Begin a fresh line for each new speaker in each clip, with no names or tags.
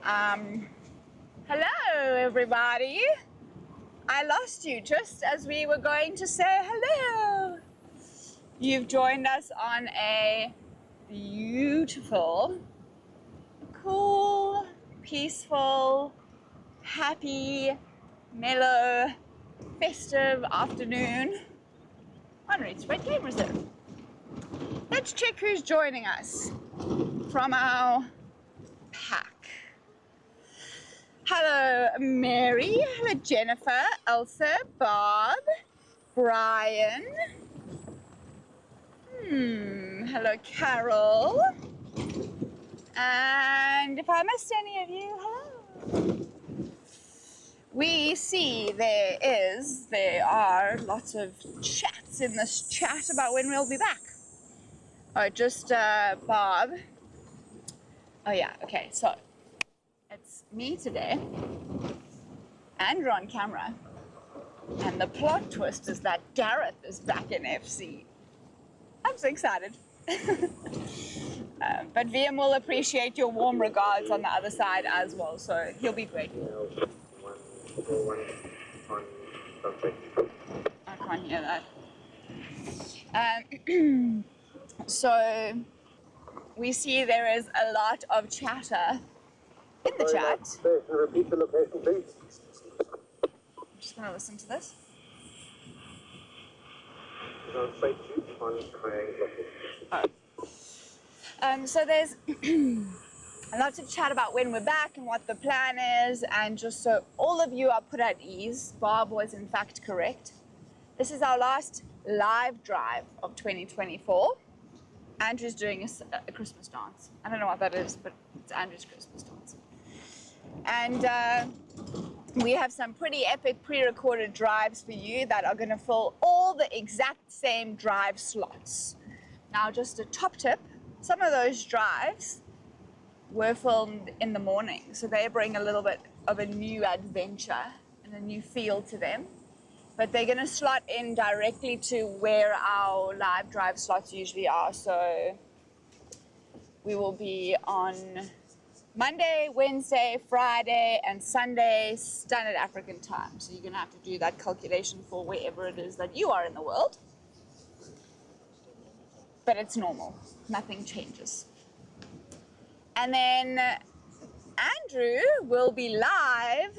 Hello everybody. I lost you just as we were going to say hello. You've joined us on a beautiful, cool, peaceful, happy, mellow, festive afternoon on Rietspruit Game Reserve. Let's check who's joining us from our pack. Hello Mary, hello Jennifer, Elsa, Bob, Brian, hello Carol, and if I missed any of you, hello. We see there are lots of chats in this chat about when we'll be back. Oh, just Bob. Oh yeah, okay, so it's me today, and we're on camera, and the plot twist is that Gareth is back in FC. I'm so excited. But VM will appreciate your warm regards on the other side as well, so he'll be great. I can't hear that. So we see there is a lot of chatter in the chat.
Repeat the location, please.
I'm just going to listen to this. So there's lots of chat about when we're back and what the plan is, and just so all of you are put at ease, Bob was in fact correct. This is our last live drive of 2024. Andrew's doing a Christmas dance. I don't know what that is, but it's Andrew's Christmas dance. And we have some pretty epic pre-recorded drives for you that are going to fill all the exact same drive slots. Now, just a top tip, some of those drives were filmed in the morning, so they bring a little bit of a new adventure and a new feel to them. But they're going to slot in directly to where our live drive slots usually are. So we will be on Monday, Wednesday, Friday, and Sunday, Standard African time. So you're going to have to do that calculation for wherever it is that you are in the world. But it's normal. Nothing changes. And then Andrew will be live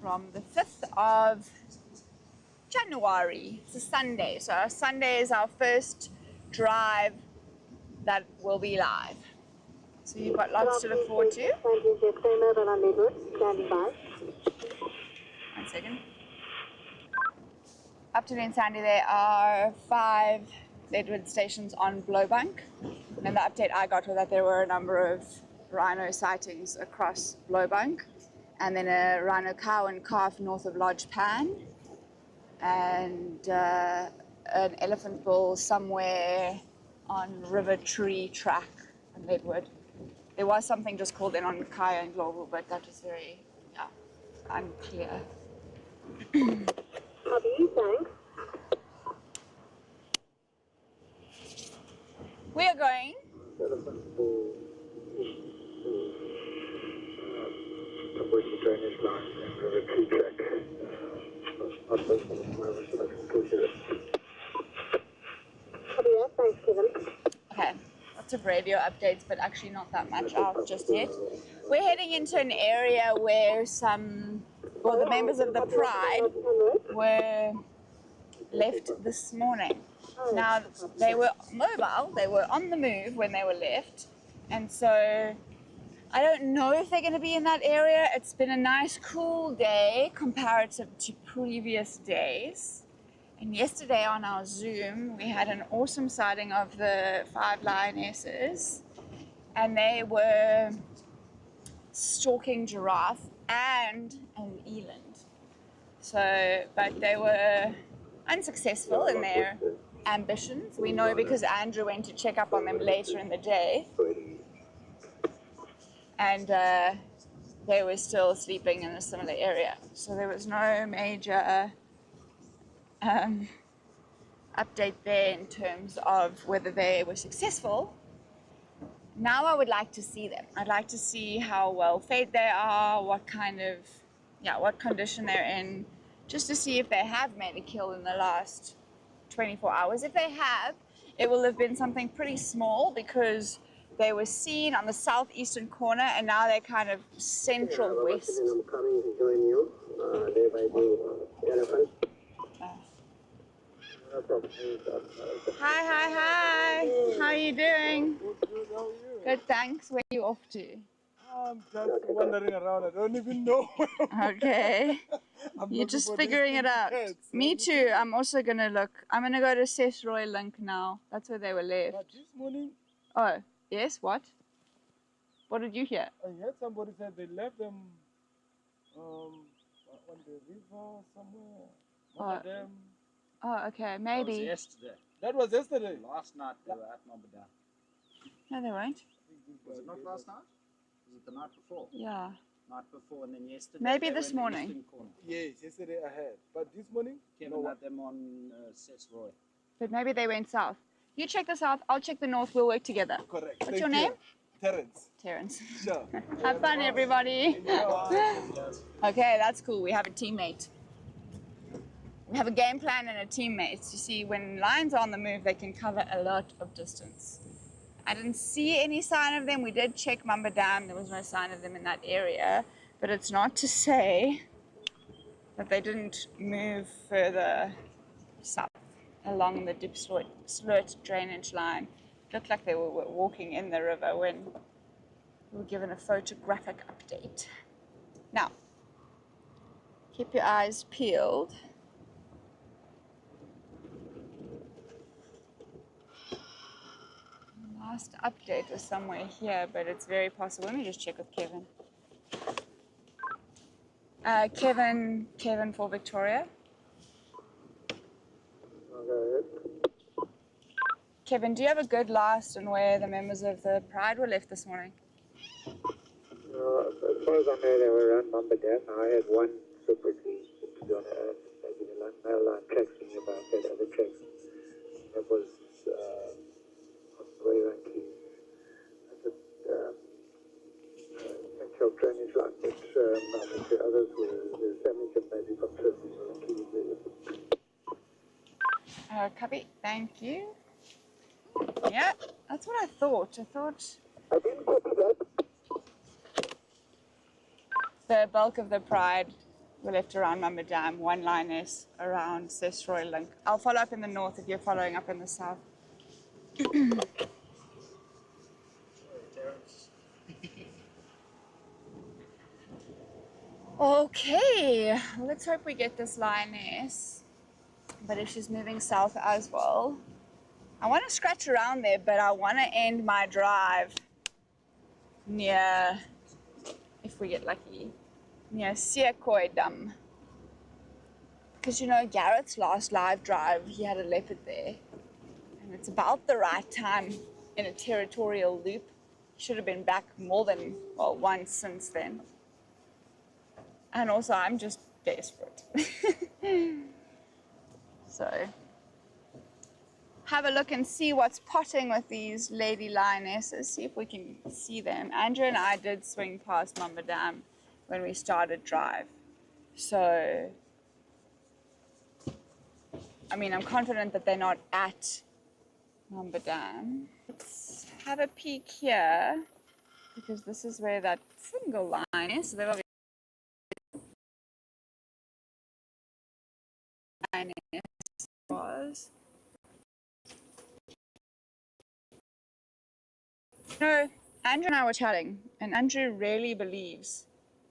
from the 5th of January. It's a Sunday. So our Sunday is our first drive that will be live. So you've got lots to look forward to. 1 second. Up to and Sandy, there are 5 Leadwood stations on Blowbank. And the update I got was that there were a number of rhino sightings across Blowbank. And then a rhino cow and calf north of Lodge Pan. And an elephant bull somewhere on River Tree Track in Leadwood. There was something just called in on Kaya and Global, but that was very unclear.
Copy, thanks.
We are going
Elephant bull. Avoid the drainage lines and River Tree Track. Copy that, thanks, Kevin.
Okay, lots of radio updates, but actually not that much out just yet. We're heading into an area where the members of the Pride were left this morning. Now, they were mobile, they were on the move when they were left, and so I don't know if they're going to be in that area. It's been a nice, cool day comparative to previous days. And yesterday on our Zoom, we had an awesome sighting of the 5 lionesses, and they were stalking giraffe and an eland. So, but they were unsuccessful in their ambitions. We know because Andrew went to check up on them later in the day. And they were still sleeping in a similar area. So there was no major update there in terms of whether they were successful. now I would like to see them. I'd like to see how well fed they are, what condition they're in, just to see if they have made a kill in the last 24 hours. If they have, it will have been something pretty small because they were seen on the southeastern corner and now they're kind of central west.
I'm coming to join you. Day by day, elephant.
Hi. How are you doing?
Good, how are you?
Good, thanks. Where are you off to?
I'm just wandering around. I don't even know.
Okay. You're just figuring it out. Me too. I'm also going to look. I'm going to go to Sesroy Link now. That's where they were left.
But this morning,
Oh, yes? What? What did you hear?
I heard somebody said they left them on the river somewhere. One of them.
Oh, okay. Maybe.
That was yesterday.
That was yesterday.
Last night they were at Mambada.
No, they weren't.
Was it not last night? Was it the night before?
Yeah.
Night before, and then yesterday.
Maybe
they
this
were in the
morning.
eastern corner.
Yes, yesterday I heard. But this morning,
Kevin had them on Sesroy.
But maybe they went south. You check the south, I'll check the north. We'll work together.
correct.
What's
Thank
your
you.
name?
Terrence.
Terrence.
Sure.
Have fun, everybody. Okay, that's cool. We have a teammate. We have a game plan and a teammate. You see, when lions are on the move, they can cover a lot of distance. I didn't see any sign of them. We did check Mamba Dam. There was no sign of them in that area. But it's not to say that they didn't move further south along the Diepsloot drainage line. It looked like they were walking in the river when we were given a photographic update. Now, keep your eyes peeled. Last update was somewhere here, but it's very possible. Let me just check with Kevin. Kevin for Victoria.
Okay.
Kevin, do you have a good last on where the members of the Pride were left this morning?
As far as I know, they were around Mamba Dam. I had one separately on a male line tracks me about that other tracks. That was on the way around to the drainage line, but I think the others were damaged and maybe got tripped.
Copy, thank you. Yeah, that's what I thought.
I didn't copy that.
The bulk of the Pride were left around Mamba Dam, one lioness around Sesroy Link. I'll follow up in the north if you're following up in the south. Okay, let's hope we get this lioness. But if she's moving south as well, I want to scratch around there, but I want to end my drive near, if we get lucky, near Seakoy Dam. Because you know, Gareth's last live drive, he had a leopard there. And it's about the right time in a territorial loop. He should have been back more than, well, once since then. And also, I'm just desperate. So, have a look and see what's potting with these lady lionesses. See if we can see them. Andrew and I did swing past Mamba Dam when we started drive. So, I mean, I'm confident that they're not at Mamba Dam. Let's have a peek here, because this is where that single line is. So they've obviously was. No, Andrew and I were chatting, and Andrew really believes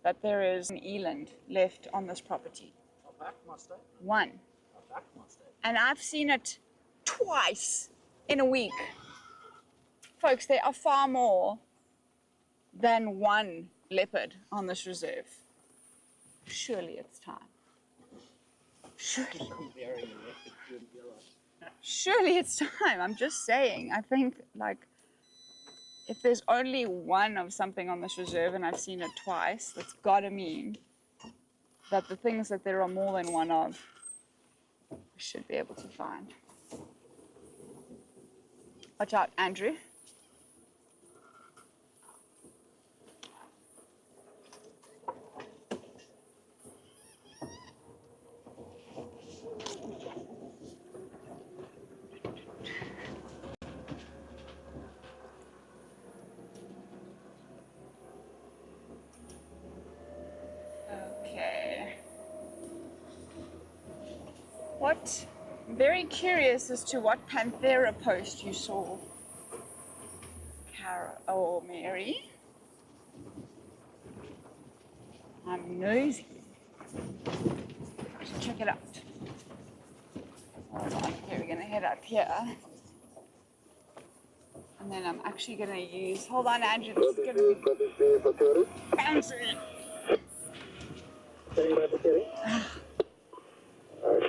that there is an eland left on this property.
I backed my statement.
One.
I backed my statement.
And I've seen it twice in a week. Folks, there are far more than one leopard on this reserve. Surely it's time. Surely.
Comparing a leopard to an eland.
Surely it's time. I'm just saying. I think, like, if there's only one of something on this reserve and I've seen it twice, that's gotta mean that the things that there are more than one of, we should be able to find. Watch out, Andrew. very curious as to what Panthera post you saw, Cara or Mary. I'm nosy. Let's check it out. Hold on. Okay, we're gonna head up here. And then I'm actually gonna use, hold on Andrew, this is gonna be fancy.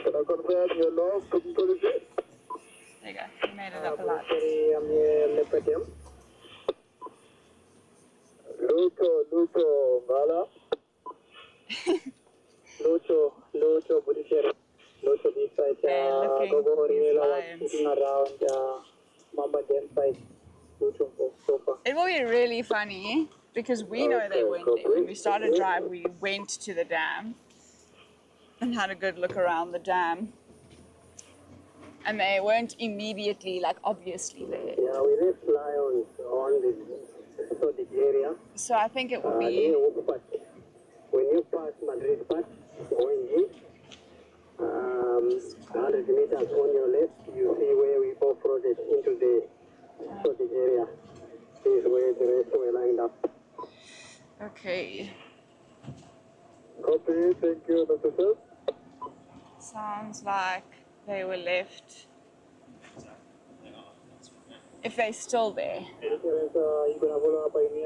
Can I confirm your log cooking policy?
There you go, you made it up a lot.
Lucho, Gala. Lucho, Budisheri. Lucho, this side,
They're looking for these lions.
around Mamba Den side. Lucho, sofa.
It will be really funny because we know they weren't there. When we started drive, we went to the dam and had a good look around the dam. And they weren't immediately, like, obviously there.
Yeah, we left lions on this area.
So I think it would be,
When you pass Madrid Pass, going east, 100 meters on your left, you see where we off-roaded into the area. This is where the rest were lined up.
okay.
Copy, thank you, Dr. Sir.
Sounds like they were left. If they're still there.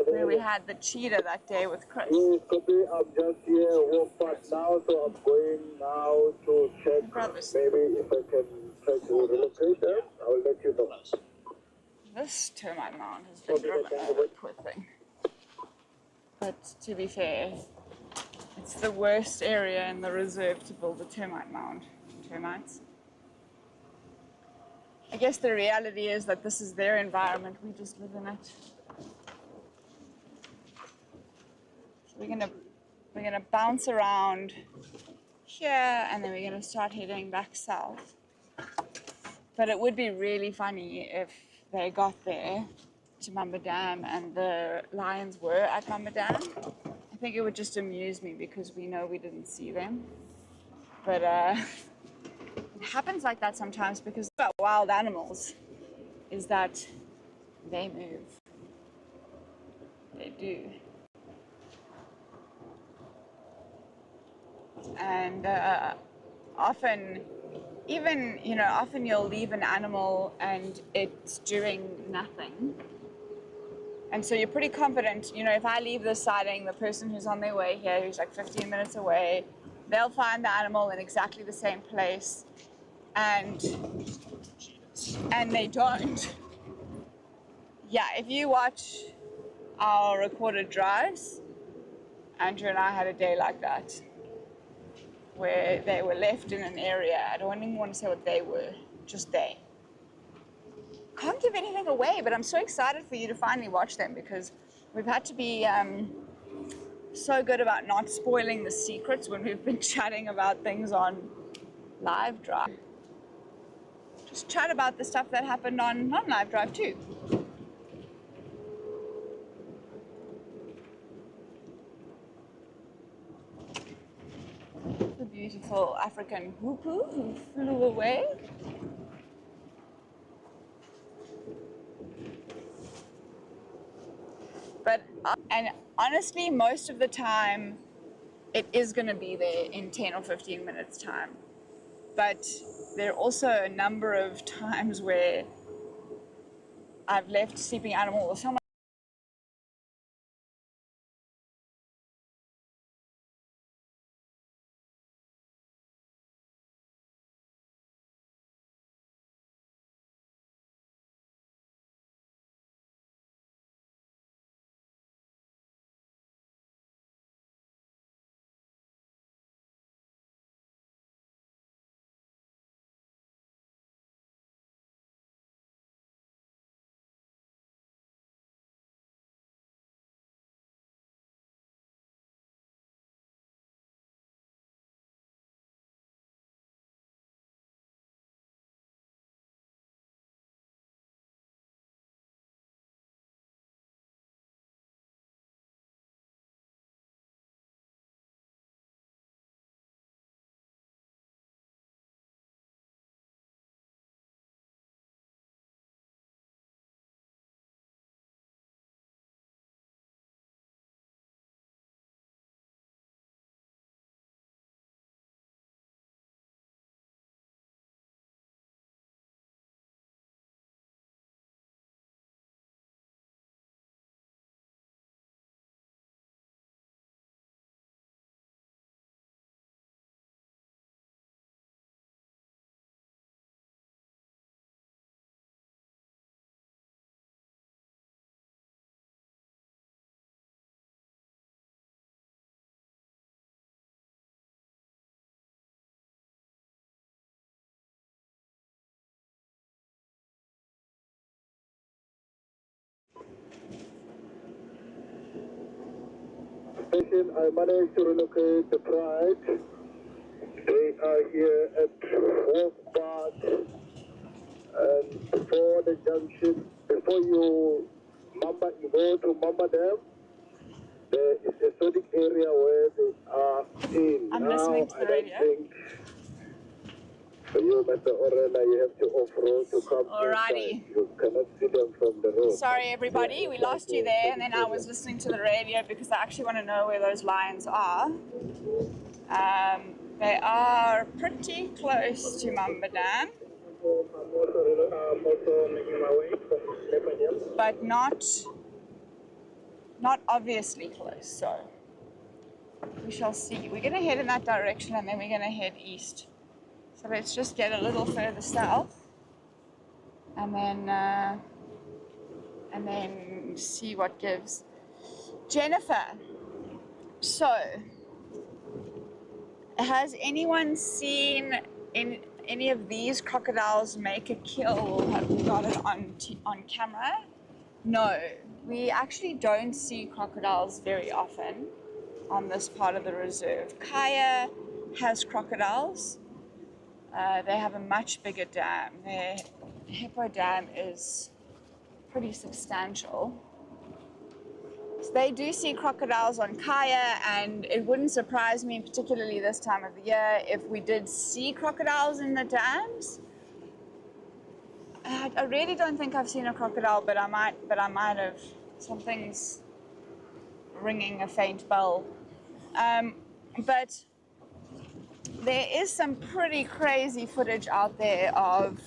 Where we had the cheetah that day with Chris.
Yes, copy, I'm just here, walk past now, so I'm going now to check.
Brothers.
Maybe if I can try to relocate them, I will let you know.
This termite mound has been driven over, poor thing. But to be fair, it's the worst area in the reserve to build a termite mound. Termites. I guess the reality is that this is their environment, we just live in it. So we're gonna bounce around here and then we're gonna start heading back south. But it would be really funny if they got there to Mamba Dam and the lions were at Mamba Dam. I think it would just amuse me because we know we didn't see them. But it happens like that sometimes because about wild animals is that they move. They do. And often, even, you know, often you'll leave an animal and it's doing nothing. And so you're pretty confident, you know, if I leave this siding, the person who's on their way here, who's like 15 minutes away, they'll find the animal in exactly the same place. And they don't. Yeah, if you watch our recorded drives, Andrew and I had a day like that, where they were left in an area. I don't even want to say what they were, just they. Can't give anything away, but I'm so excited for you to finally watch them because we've had to be so good about not spoiling the secrets when we've been chatting about things on live drive. Just chat about the stuff that happened on non-live drive too. The beautiful African hoopoe who flew away. But, and honestly, most of the time, it is going to be there in 10 or 15 minutes time. But there are also a number of times where I've left sleeping animal or someone
station, I managed to relocate the Pride. They are here at Wolf Park, and before the junction, before you go to Mamba Dam, there is a sonic area where they are in.
I'm
now,
listening to the
I don't
radio.
think for you, Mr. Orella, you have to off-road to come
Alrighty.
inside. You cannot see them from the road.
Sorry everybody, we lost you there, and then I was listening to the radio because I actually want to know where those lions are. They are pretty close to Mamba Dam,
I'm also making my way from Lebanon.
but not obviously close, so we shall see. We're going to head in that direction and then we're going to head east. So let's just get a little further south and then see what gives. Jennifer, so has anyone seen any of these crocodiles make a kill or have we got it on camera? No, we actually don't see crocodiles very often on this part of the reserve. Kaya has crocodiles. They have a much bigger dam. Their hippo dam is pretty substantial. So they do see crocodiles on Kaya, and it wouldn't surprise me, particularly this time of the year, if we did see crocodiles in the dams. I really don't think I've seen a crocodile, but I might have. Something's ringing a faint bell. But there is some pretty crazy footage out there of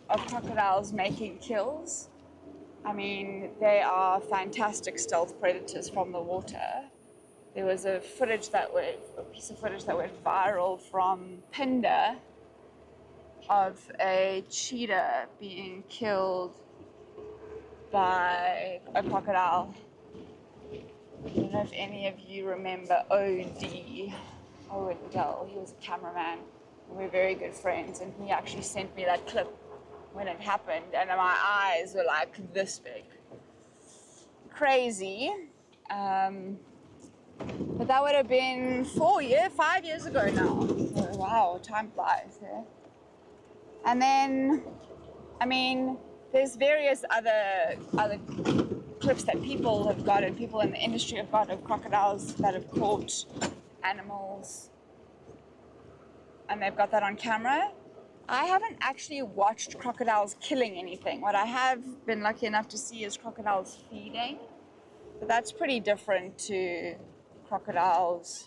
crocodiles making kills. I mean, they are fantastic stealth predators from the water. There was a piece of footage that went viral from Pinder of a cheetah being killed by a crocodile. I don't know if any of you remember Owen Dell. He was a cameraman. We're very good friends, and he actually sent me that clip when it happened, and my eyes were like this big. Crazy. But that would have been 5 years ago now. So, wow, time flies, yeah. And then, I mean, there's various other clips that people have got, and people in the industry have got, of crocodiles that have caught animals, and they've got that on camera. I haven't actually watched crocodiles killing anything. What I have been lucky enough to see is crocodiles feeding, but that's pretty different to crocodiles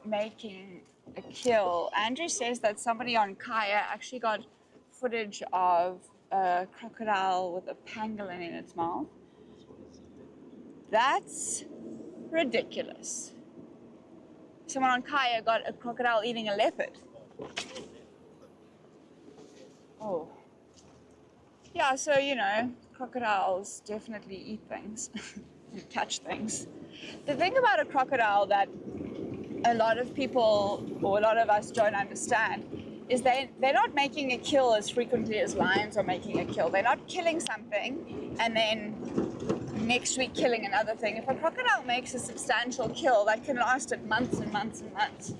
making a kill. Andrew says that somebody on Kaya actually got footage of a crocodile with a pangolin in its mouth. That's ridiculous. Someone on Kaya got a crocodile eating a leopard. Oh. Yeah, so, you know, crocodiles definitely eat things and catch things. The thing about a crocodile that a lot of people, or a lot of us, don't understand is they're not making a kill as frequently as lions are making a kill. They're not killing something and then next week killing another thing. If a crocodile makes a substantial kill, that can last it months and months and months.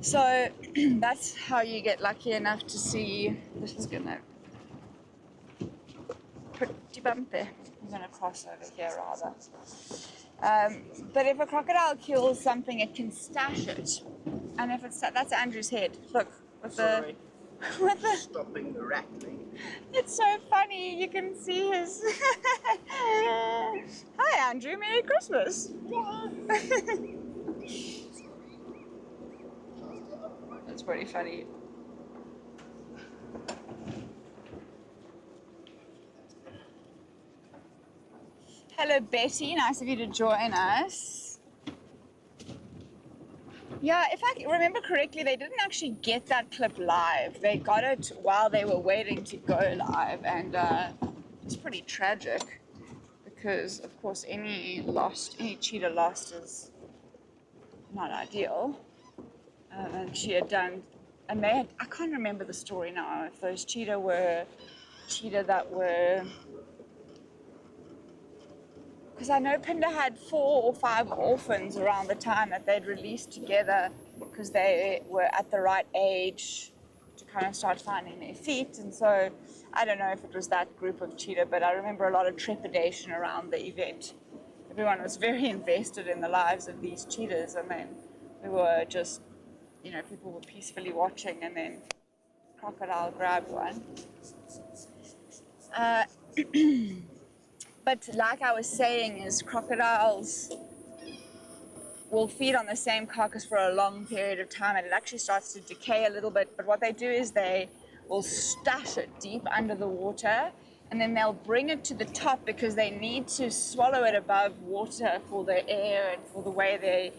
So that's how you get lucky enough to see. This is gonna pretty bumpy. I'm gonna cross over here rather. But if a crocodile kills something, it can stash it. And if it's that's Andrew's head. Look, with the
Stopping the rattling.
It's so funny. You can see his. Hi, Andrew. Merry Christmas. That's pretty funny. Hello, Betty. Nice of you to join us. Yeah, if I remember correctly, they didn't actually get that clip live. They got it while they were waiting to go live, and it's pretty tragic because, of course, any cheetah lost is not ideal. And she had done, and they had, I can't remember the story now, if those cheetah that were because I know Pinder had 4 or 5 orphans around the time that they'd released together, because they were at the right age to kind of start finding their feet. And so I don't know if it was that group of cheetah, but I remember a lot of trepidation around the event. Everyone was very invested in the lives of these cheetahs, and then we were just, you know, people were peacefully watching, and then crocodile grabbed one. But like I was saying, is crocodiles will feed on the same carcass for a long period of time, and it actually starts to decay a little bit. But what they do is they will stash it deep under the water, and then they'll bring it to the top because they need to swallow it above water for the air and for the way their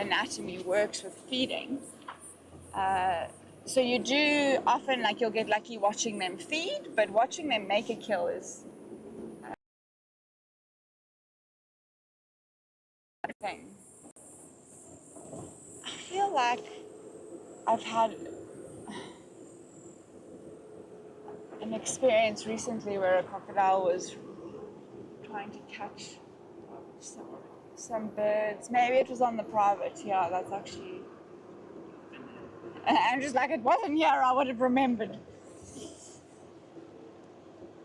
anatomy works with feeding. So you do often, like, you'll get lucky watching them feed, but watching them make a kill is a thing. I feel like I've had an experience recently where a crocodile was trying to catch some birds. Maybe it was on the private. Yeah, that's actually... I'm just like, it wasn't here, I would have remembered.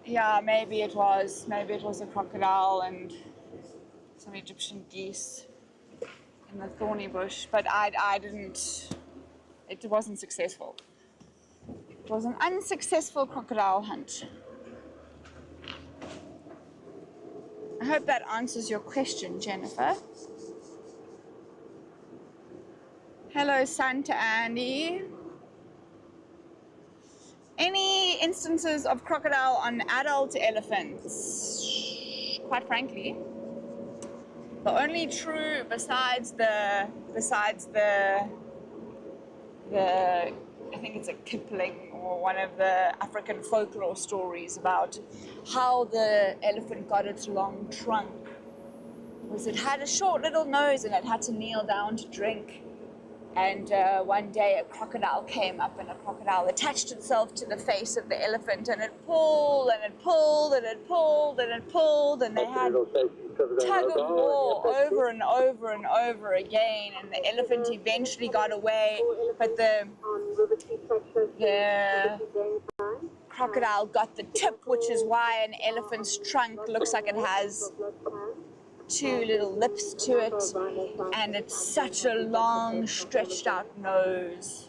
Yeah, maybe it was a crocodile and some Egyptian geese in the thorny bush, but I didn't, it wasn't successful. It was an unsuccessful crocodile hunt. I hope that answers your question, Jennifer. Hello, Santa Andy. Any instances of crocodile on adult elephants? Quite frankly, the only true, besides the I think it's a Kipling or one of the African folklore stories about how the elephant got its long trunk, was it had a short little nose and it had to kneel down to drink. And one day a crocodile came up, and a crocodile attached itself to the face of the elephant, and it pulled and it pulled and it pulled and it pulled, and they had tug of war over and over and over again, and the elephant eventually got away, but the crocodile got the tip, which is why an elephant's trunk looks like it has 2 little lips to it, and it's such a long, stretched out nose.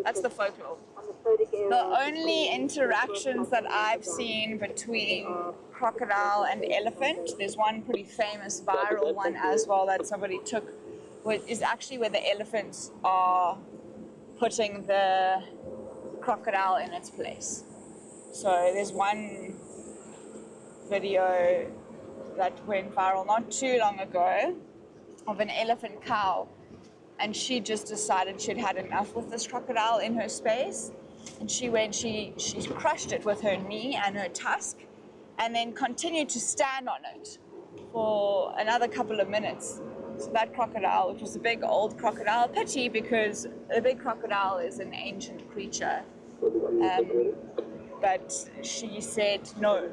That's the folklore. The only interactions that I've seen between crocodile and elephant, there's one pretty famous viral one as well that somebody took, is actually where the elephants are putting the crocodile in its place. So there's one video that went viral not too long ago of an elephant cow, and she just decided she'd had enough with this crocodile in her space, and she crushed it with her knee and her tusk, and then continued to stand on it for another couple of minutes. So that crocodile, which was a big old crocodile, pity, because the big crocodile is an ancient creature, but she said no.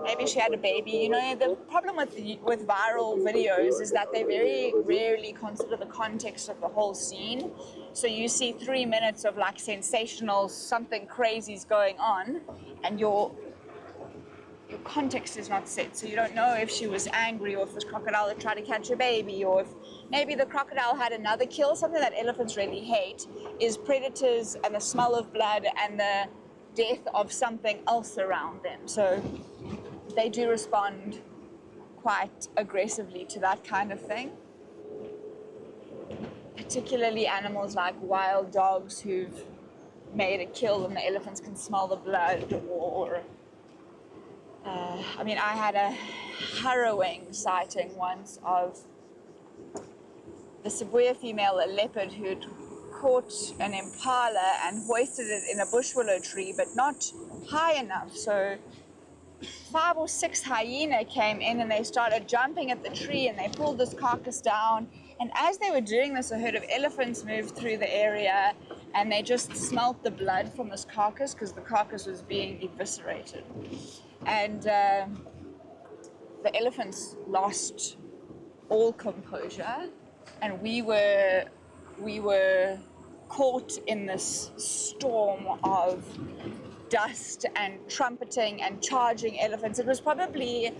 Maybe she had a baby. You know, the problem with viral videos is that they very rarely consider the context of the whole scene. So you see 3 minutes of like sensational, something crazy's going on, and your context is not set. So you don't know if she was angry, or if this crocodile had tried to catch a baby, or if maybe the crocodile had another kill. Something that elephants really hate is predators and the smell of blood and the death of something else around them. So they do respond quite aggressively to that kind of thing. Particularly animals like wild dogs who've made a kill and the elephants can smell the blood, or I mean, I had a harrowing sighting once of the Sibuya female, a leopard, who'd caught an impala and hoisted it in a bush willow tree, but not high enough. So 5 or 6 hyena came in and they started jumping at the tree, and they pulled this carcass down. And as they were doing this, a herd of elephants moved through the area, and they just smelt the blood from this carcass because the carcass was being eviscerated. And the elephants lost all composure, and we were caught in this storm of dust and trumpeting and charging elephants. It was probably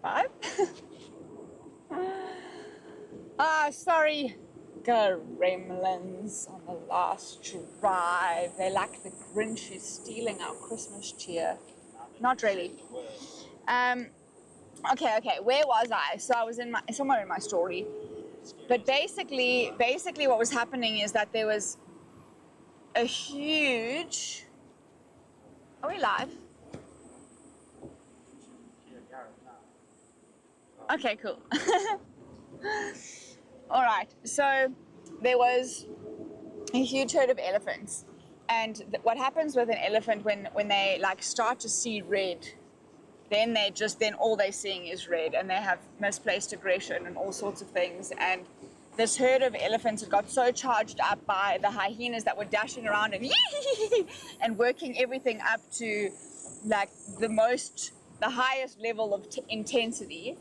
five. Sorry, gremlins on the last drive. They're like the Grinch who's stealing our Christmas cheer. Not really. Okay. Where was I? So I was somewhere in my story. But basically, what was happening is that there was a huge. Are we live? Okay, cool. All right. So there was a huge herd of elephants, and what happens with an elephant when they like start to see red, then all they're seeing is red, and they have misplaced aggression and all sorts of things. And this herd of elephants had got so charged up by the hyenas that were dashing around and and working everything up to like the highest level of intensity.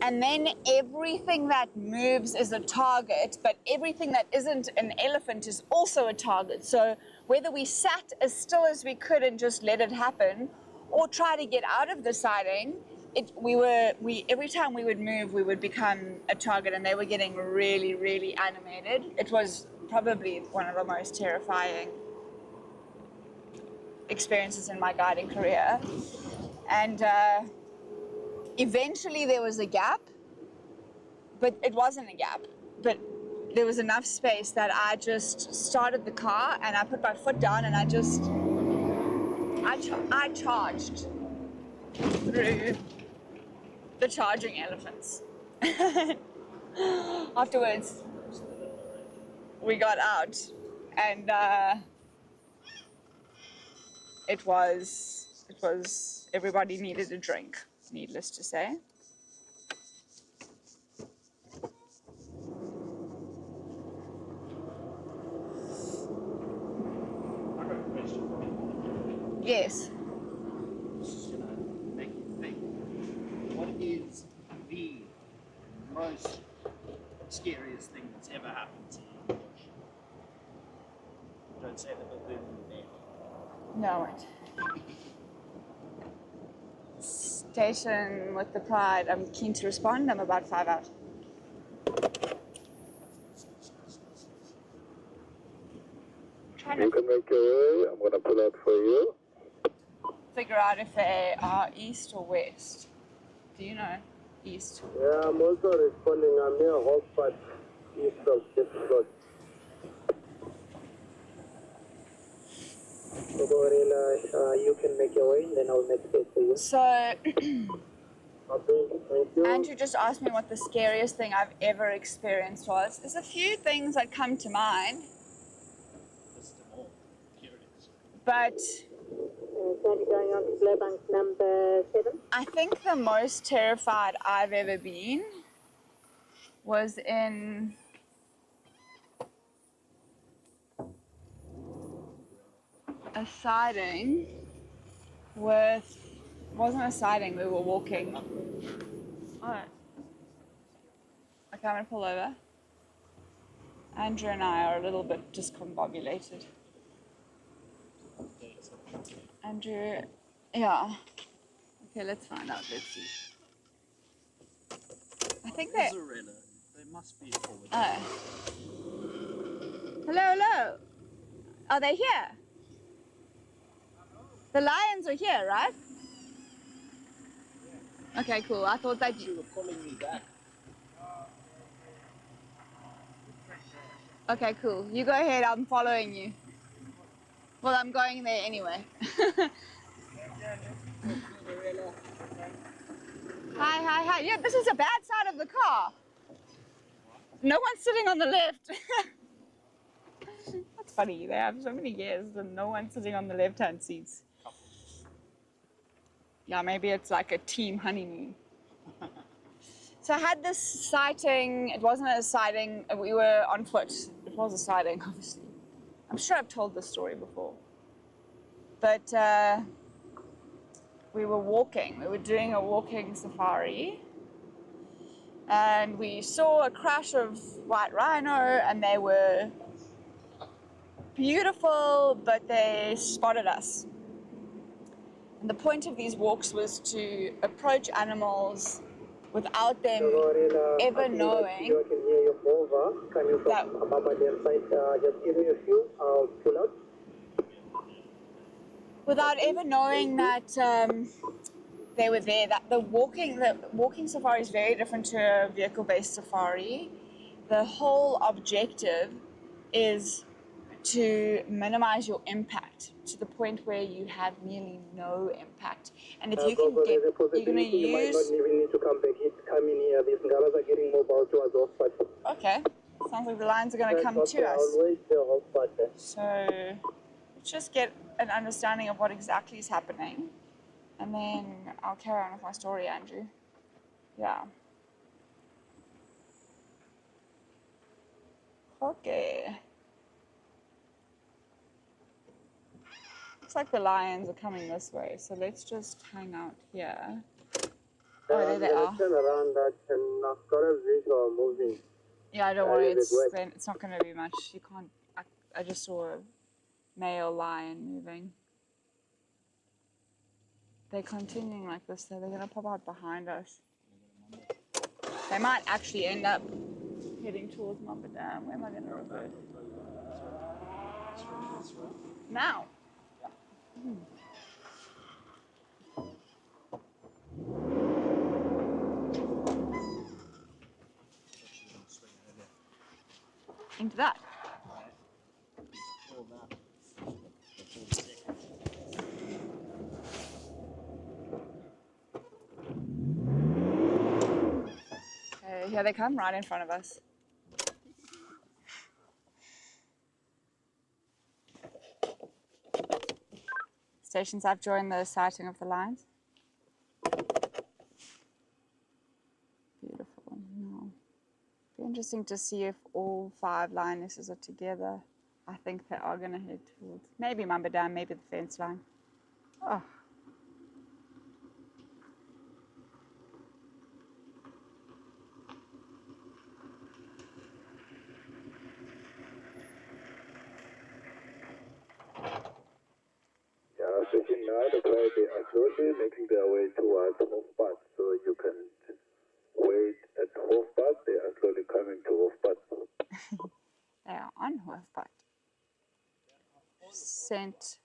And then everything that moves is a target, but everything that isn't an elephant is also a target. So whether we sat as still as we could and just let it happen, or try to get out of the siding, every time we would move, we would become a target, and they were getting really, really animated. It was probably one of the most terrifying experiences in my guiding career. And eventually there was a gap, but it wasn't a gap. But there was enough space that I just started the car and I put my foot down and I charged through the charging elephants. Afterwards, we got out, and it was everybody needed a drink, needless to say.
I've got a question for you.
Yes.
This is going to make you think. What is the most scariest thing that's ever happened to you in the bush? Don't say the baboon there.
No, wait. Station with the pride. I'm keen to respond. I'm about 5 out.
You can make your way. I'm going to pull out for you.
Figure out if they are east or west. Do you know? East.
Yeah, I'm also responding. I'm near Hofpad, east of Rietspruit. So, Gorilla, you can make your way, then I'll make space for you.
So,
Okay, thank you.
Andrew just asked me what the scariest thing I've ever experienced was. There's a few things that come to mind,
List them all. Curious.
but
Currently going on to Glowbank number 7.
I think the most terrified I've ever been was in a siding wasn't a siding, we were walking. Oh. Okay, I'm gonna pull over. Andrew and I are a little bit discombobulated. Andrew Yeah. Okay, let's find out. Let's see. I think they.
Mozzarella. They must be forward.
Oh. Hello, hello. Are they here? The lions are here, right? Okay, cool. I thought that
You were calling me back.
Okay, cool. You go ahead. I'm following you. Well, I'm going there anyway. Hi, hi, hi. Yeah, this is a bad side of the car. No one's sitting on the left. That's funny. They have so many gears and no one's sitting on the left-hand seats. Yeah, maybe it's like a team honeymoon. So I had this sighting. It wasn't a sighting. We were on foot. It was a sighting, obviously. I'm sure I've told this story before. But we were walking. We were doing a walking safari. And we saw a crash of white rhino, and they were beautiful, but they spotted us. And the point of these walks was to approach animals without them ever knowing that without ever knowing that they were there. That the walking safari is very different to a vehicle-based safari. The whole objective is to minimize your impact to the point where you have nearly no impact. And if you can get, you're going to use.
You might not even need to come back. Come in here. These ngalas are getting mobile to us off, but.
Okay, sounds like the lions are going to come to us. So let's just get an understanding of what exactly is happening, and then I'll carry on with my story, Andrew. Yeah. Okay. Looks like the lions are coming this way, so let's just hang out here. Oh, there they are.
Turn around that and got a visual moving.
Yeah, don't worry, it's not going to be much. You can't. I just saw a male lion moving. They're continuing like this, so they're going to pop out behind us. They might actually end up heading towards Mamba Dam. Where am I going to revert? Now. Into that. Okay, here they come, right in front of us. Stations, I've joined the sighting of the lions. Beautiful. No. Be interesting to see if all 5 lionesses are together. I think they are going to head towards maybe Mamba Dam, maybe the fence line. Oh.
Switching now, the crowd, they are slowly making their way towards Hofpad, so you can wait at Hofpad. They are slowly coming to Hofpad.
They are on Hofpad. Scent.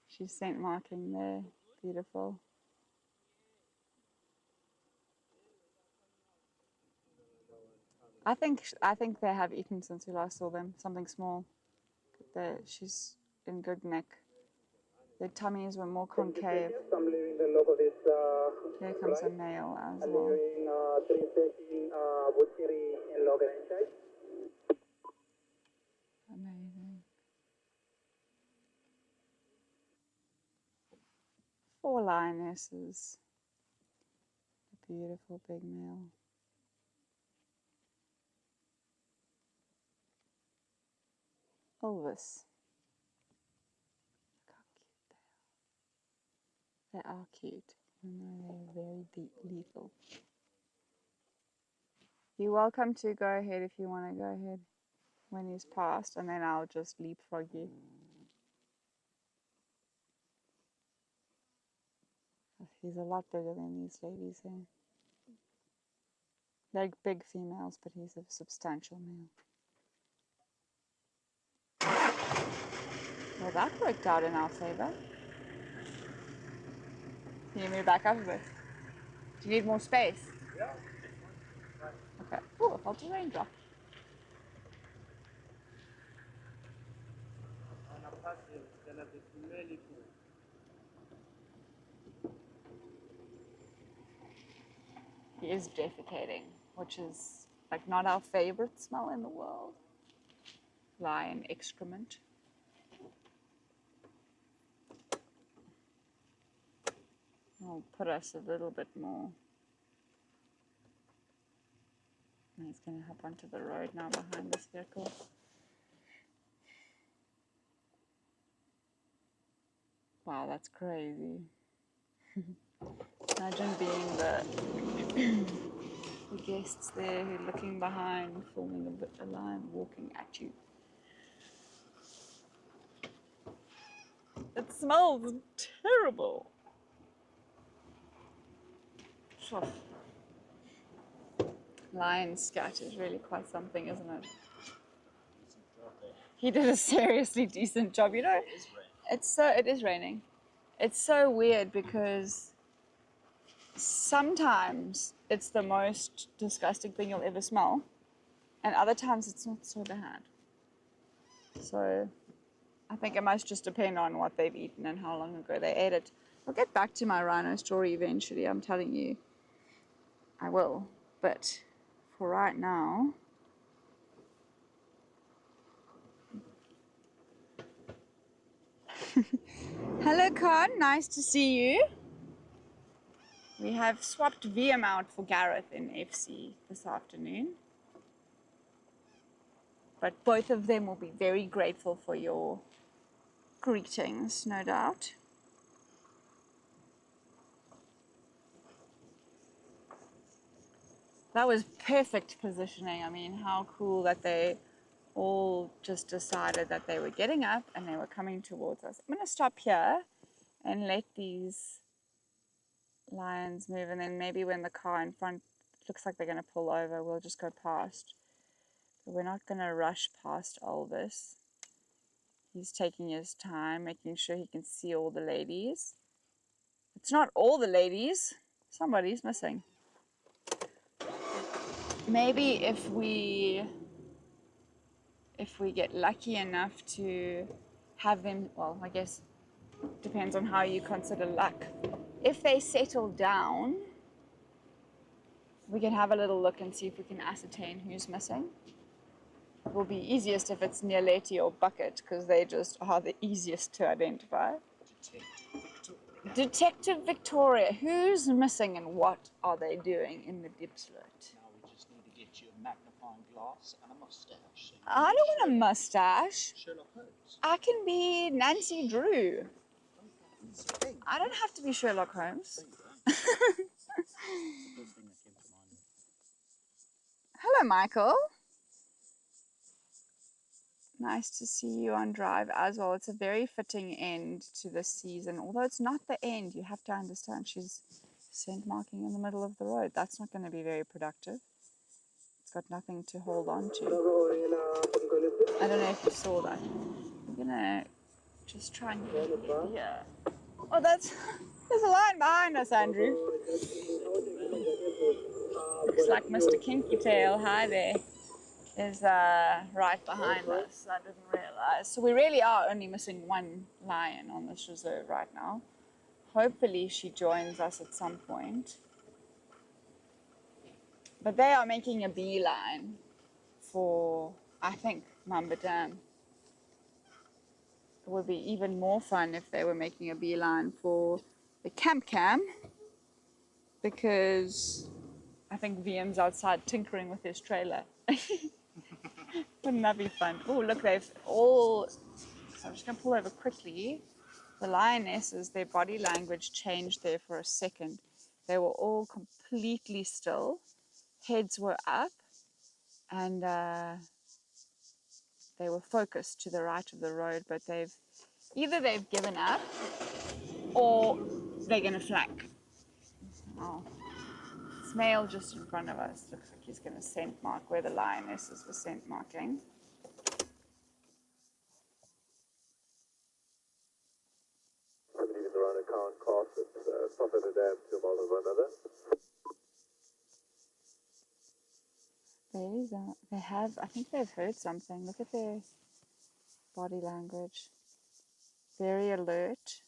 She's scent marking there. Beautiful. I think they have eaten since we last saw them. Something small. She's in good nick. Their tummies were more concave.
I'm leaving the local this.
Here comes a male as
I'm
well.
leaving 313 Butcheri in Logan Inside.
Amazing. 4 lionesses. A beautiful big male. Elvis. Look how cute they are. They are cute, even though they're very lethal. You're welcome to go ahead if you want to go ahead when he's passed, and then I'll just leapfrog you. He's a lot bigger than these ladies here. They're big females, but he's a substantial male. Well, that worked out in our favor. Can you move back up a bit? Do you need more space?
Yeah.
Okay. Oh, a faulty raindrop.
And a passive is gonna be really cool.
He is defecating, which is like not our favorite smell in the world. Lion excrement. I'll put us a little bit more. And he's going to hop onto the road now behind this vehicle. Wow, that's crazy. Imagine being the guests there who are looking behind, filming a lion walking at you. It smells terrible. Phew. Lion scat is really quite something, isn't it? He did a seriously decent job. You know, it is raining. It's so weird because sometimes it's the most disgusting thing you'll ever smell, and other times it's not so bad. So I think it must just depend on what they've eaten and how long ago they ate it. I'll get back to my rhino story eventually, I'm telling you. I will, but for right now, hello Con, nice to see you. We have swapped VM out for Gareth in FC this afternoon. But both of them will be very grateful for your greetings, no doubt. That was perfect positioning. I mean, how cool that they all just decided that they were getting up and they were coming towards us. I'm going to stop here and let these lions move, and then maybe when the car in front looks like they're going to pull over, we'll just go past. But we're not going to rush past Elvis. He's taking his time, making sure he can see all the ladies. It's not all the ladies. Somebody's missing. Maybe if we get lucky enough to have them, well, I guess depends on how you consider luck. If they settle down, we can have a little look and see if we can ascertain who's missing. It will be easiest if it's near Letty or Bucket, because they just are the easiest to identify. Detective Victoria, who's missing and what are they doing in the Diepsloot?
Now we just need to get you a magnifying glass and a mustache.
I don't want a mustache.
Sherlock Holmes.
I can be Nancy Drew. I don't have to be Sherlock Holmes. Hello, Michael. Nice to see you on drive as well. It's a very fitting end to this season. Although it's not the end, you have to understand she's scent marking in the middle of the road. That's not going to be very productive. It's got nothing to hold on to. I don't know if you saw that. I'm going to just try and get it here. Oh, there's a line behind us, Andrew. Looks like Mr. Kinky Tail. Hi there. Is right behind us. I didn't realize. So we really are only missing one lion on this reserve right now. Hopefully she joins us at some point. But they are making a beeline for, I think, Mamba Dam. It would be even more fun if they were making a beeline for the camp cam, because I think VM's outside tinkering with his trailer. Wouldn't that be fun? Oh, look, they've all... So I'm just going to pull over quickly. The lionesses, their body language changed there for a second. They were all completely still. Heads were up. And they were focused to the right of the road. But either they've given up or they're going to flank. Oh, this male just in front of us looks like he's going to scent mark where the lionesses were scent marking.
I believe in the run account cost it's suffered a dam to one of another.
They have, I think they've heard something. Look at their body language. Very alert.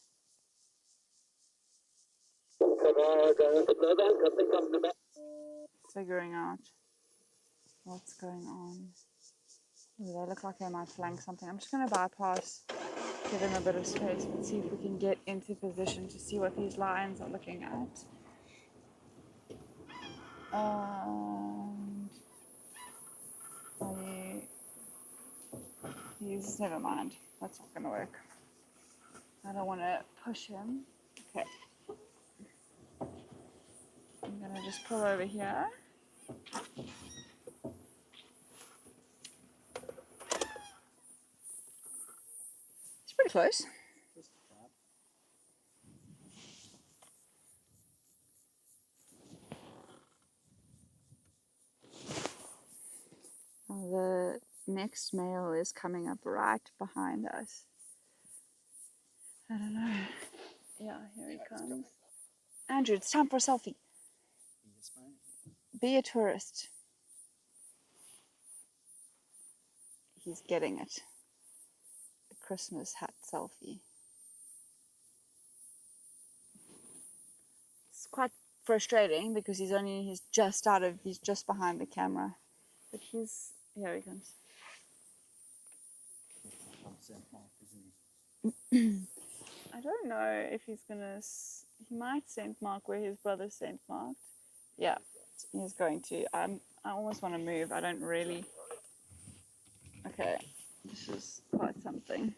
Figuring out what's going on. Ooh, they look like they might flank something. I'm just going to bypass, give them a bit of space, and see if we can get into position to see what these lions are looking at. He's never mind. That's not going to work. I don't want to push him. Okay. I'm going to just pull over here. It's pretty close. The next male is coming up right behind us. I don't know. Yeah, here he comes. Andrew, it's time for a selfie.
Yes, mate.
Be a tourist. He's getting it. The Christmas hat selfie. It's quite frustrating because he's just behind the camera. But here he comes. I don't know if he's gonna, he might scent mark where his brother scent marked. Yeah, he's going to. I almost want to move. I don't really. Okay, this is quite something.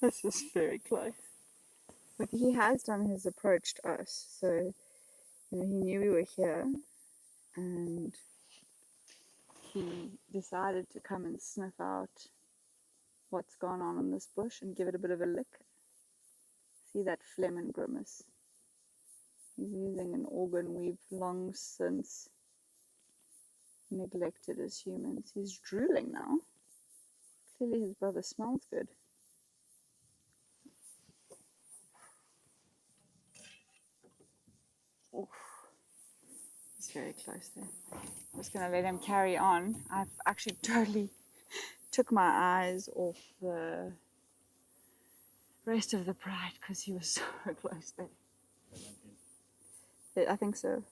This is very close. But he has done his approach to us, so he knew we were here, and he decided to come and sniff out what's gone on in this bush and give it a bit of a lick. See that phlegm and grimace? He's using an organ we've long since neglected as humans. He's drooling now. Clearly his brother smells good. Oof. He's very close there. I'm just going to let him carry on. I've actually totally took my eyes off the rest of the pride because he was so close there. I think so.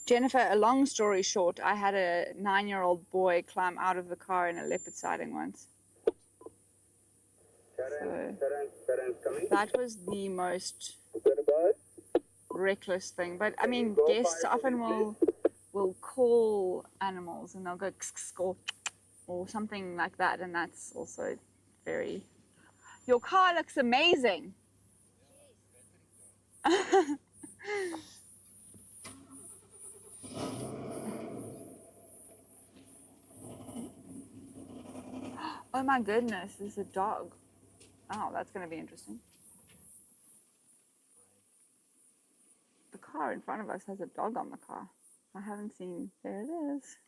Jennifer, a long story short, I had a 9-year-old boy climb out of the car in a leopard sighting once. So that was the most reckless thing. But I mean, guests often will call animals and they'll go or something like that, and that's also very. Your car looks amazing. Oh my goodness, there's a dog. Oh, that's going to be interesting. The car in front of us has a dog on the car. I haven't seen. There it is.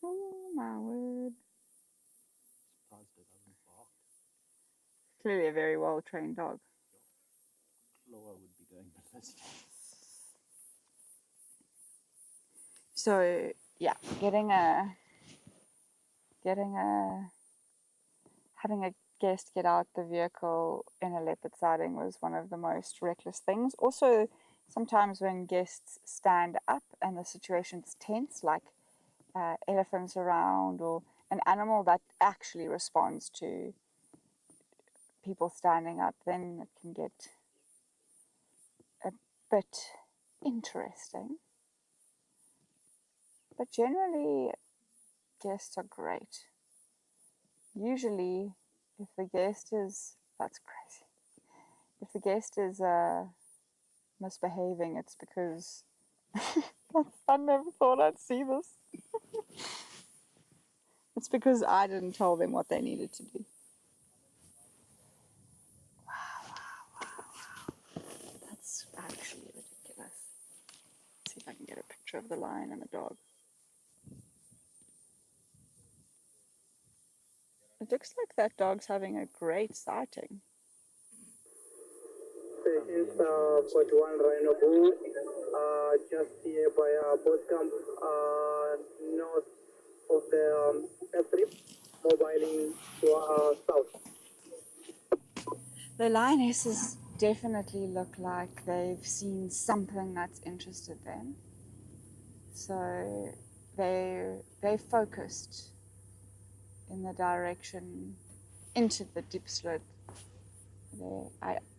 Oh my word.
Surprised it hasn't barked.
Clearly a very well trained dog.
Laura would be going ballistic.
So yeah, having a guest get out the vehicle in a leopard sighting was one of the most reckless things. Also, sometimes when guests stand up and the situation's tense, like elephants around or an animal that actually responds to people standing up, then it can get bit interesting. But generally, guests are great. Usually, if the guest is, that's crazy. If the guest is misbehaving, it's because I never thought I'd see this. It's because I didn't tell them what they needed to do. Wow. That's actually ridiculous. Let's see if I can get a picture of the lion and the dog. It looks like that dog's having a great sighting.
This is 41 Rhino Poole, just here by boat camp, north of the airstrip, mobiling to south.
The lionesses definitely look like they've seen something that's interested them. So they focused in the direction into the deep slope.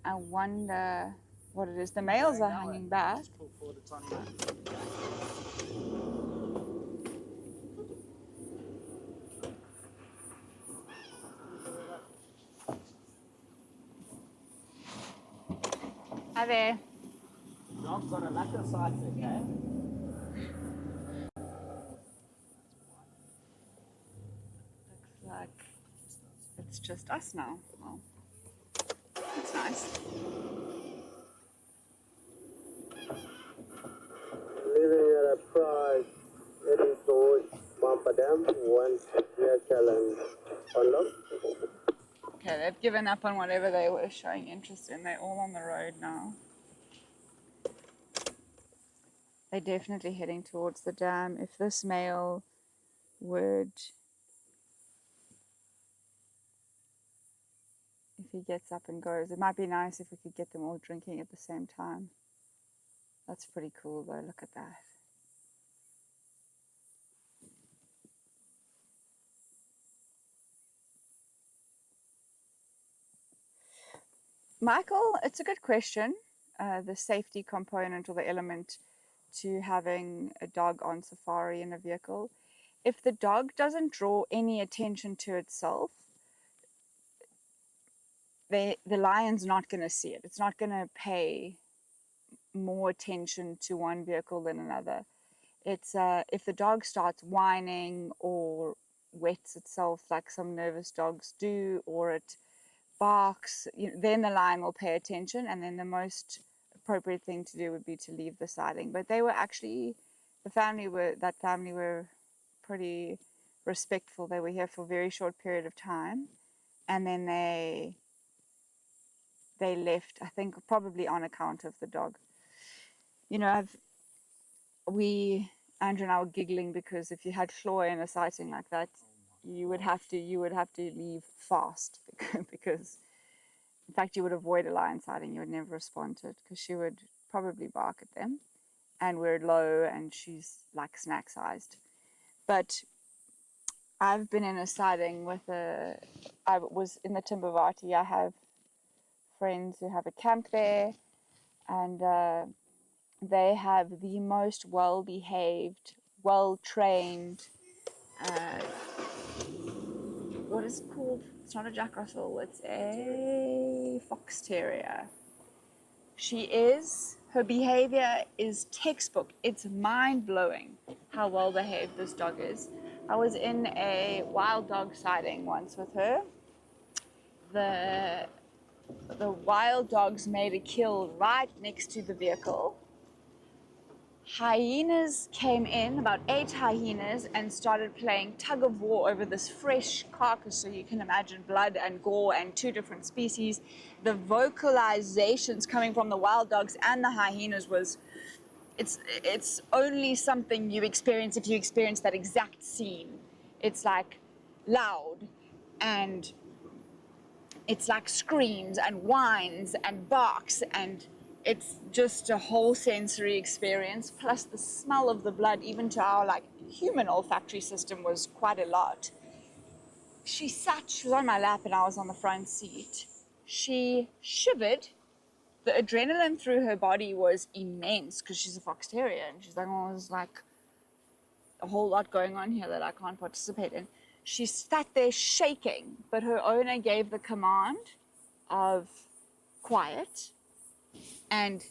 I wonder what it is. The males are hanging back. Hi there.
Dog's got a lack of sighting, eh?
Looks like it's just us now. Well, that's nice.
Leaving at a price, heading towards Mampa Dam, 1 year challenge unlocked.
Okay, they've given up on whatever they were showing interest in. They're all on the road now. They're definitely heading towards the dam. If this male would, if he gets up and goes, it might be nice if we could get them all drinking at the same time. That's pretty cool though, look at that. Michael, it's a good question. The safety component or the element to having a dog on safari in a vehicle. If the dog doesn't draw any attention to itself, the lion's not going to see it. It's not going to pay more attention to one vehicle than another. It's if the dog starts whining or wets itself like some nervous dogs do, or it barks, then the lion will pay attention, and then the most appropriate thing to do would be to leave the siding. But they were actually, that family were pretty respectful. They were here for a very short period of time, and then they left, I think probably on account of the dog. Andrew and I were giggling because if you had Floy in a sighting like that, you would have to leave fast because in fact you would avoid a lion sighting. You would never respond to it because she would probably bark at them, and we're low and she's like snack sized. But I've been in a sighting I was in the Timbavati. I have friends who have a camp there, and they have the most well-behaved, well-trained, what is it called? It's not a Jack Russell, it's a fox terrier. Her behavior is textbook. It's mind-blowing how well-behaved this dog is. I was in a wild dog sighting once with her. The wild dogs made a kill right next to the vehicle. Hyenas came in, about 8 hyenas, and started playing tug of war over this fresh carcass. So you can imagine blood and gore and 2 different species. The vocalizations coming from the wild dogs and the hyenas it's only something you experience if you experience that exact scene. It's like loud, and it's like screams and whines and barks, and it's just a whole sensory experience, plus the smell of the blood, even to our human olfactory system, was quite a lot. She was on my lap and I was on the front seat. She shivered the adrenaline through her body was immense because she's a fox terrier, and she's like, oh, there's like a whole lot going on here that I can't participate in. She sat there shaking, but her owner gave the command of quiet, and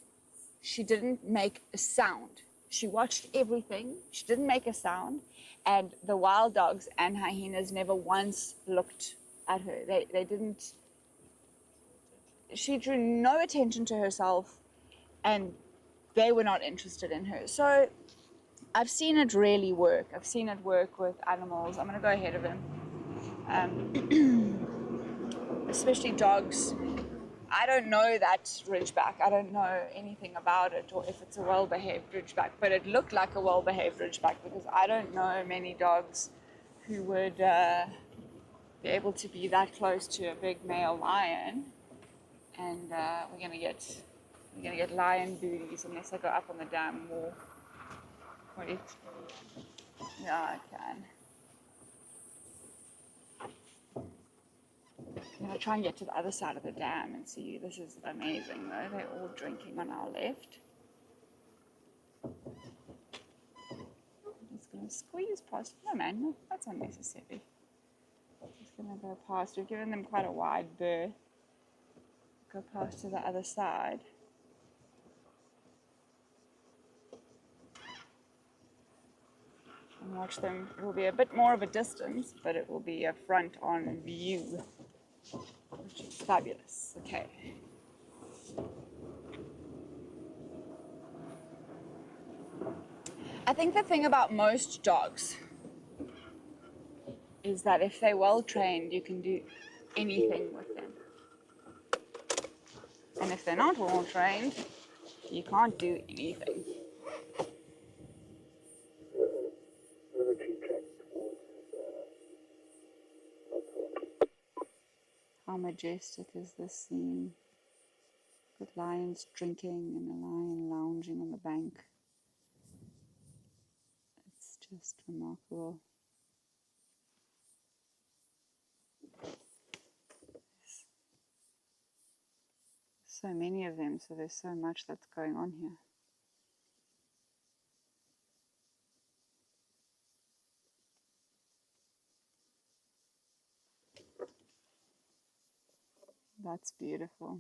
she didn't make a sound. She watched everything. She didn't make a sound, and the wild dogs and hyenas never once looked at her. They didn't. She drew no attention to herself, and they were not interested in her. So I've seen it really work. I've seen it work with animals. I'm going to go ahead of him. Especially dogs. I don't know that ridgeback. I don't know anything about it or if it's a well-behaved ridgeback, but it looked like a well-behaved ridgeback because I don't know many dogs who would be able to be that close to a big male lion. And we're gonna get lion booties unless I go up on the dam more. Wait. Yeah, I can. I'm going to try and get to the other side of the dam and see. This is amazing though. They're all drinking on our left. I'm just going to squeeze past. No man, no, that's unnecessary. Just going to go past. We've given them quite a wide berth. Go past to the other side. And watch them. It will be a bit more of a distance, but it will be a front on view. Which is fabulous. Okay. I think the thing about most dogs is that if they're well trained, you can do anything with them. And if they're not well trained, you can't do anything. How majestic is this scene? With lions drinking and a lion lounging on the bank. It's just remarkable. So many of them, so there's so much that's going on here. That's beautiful.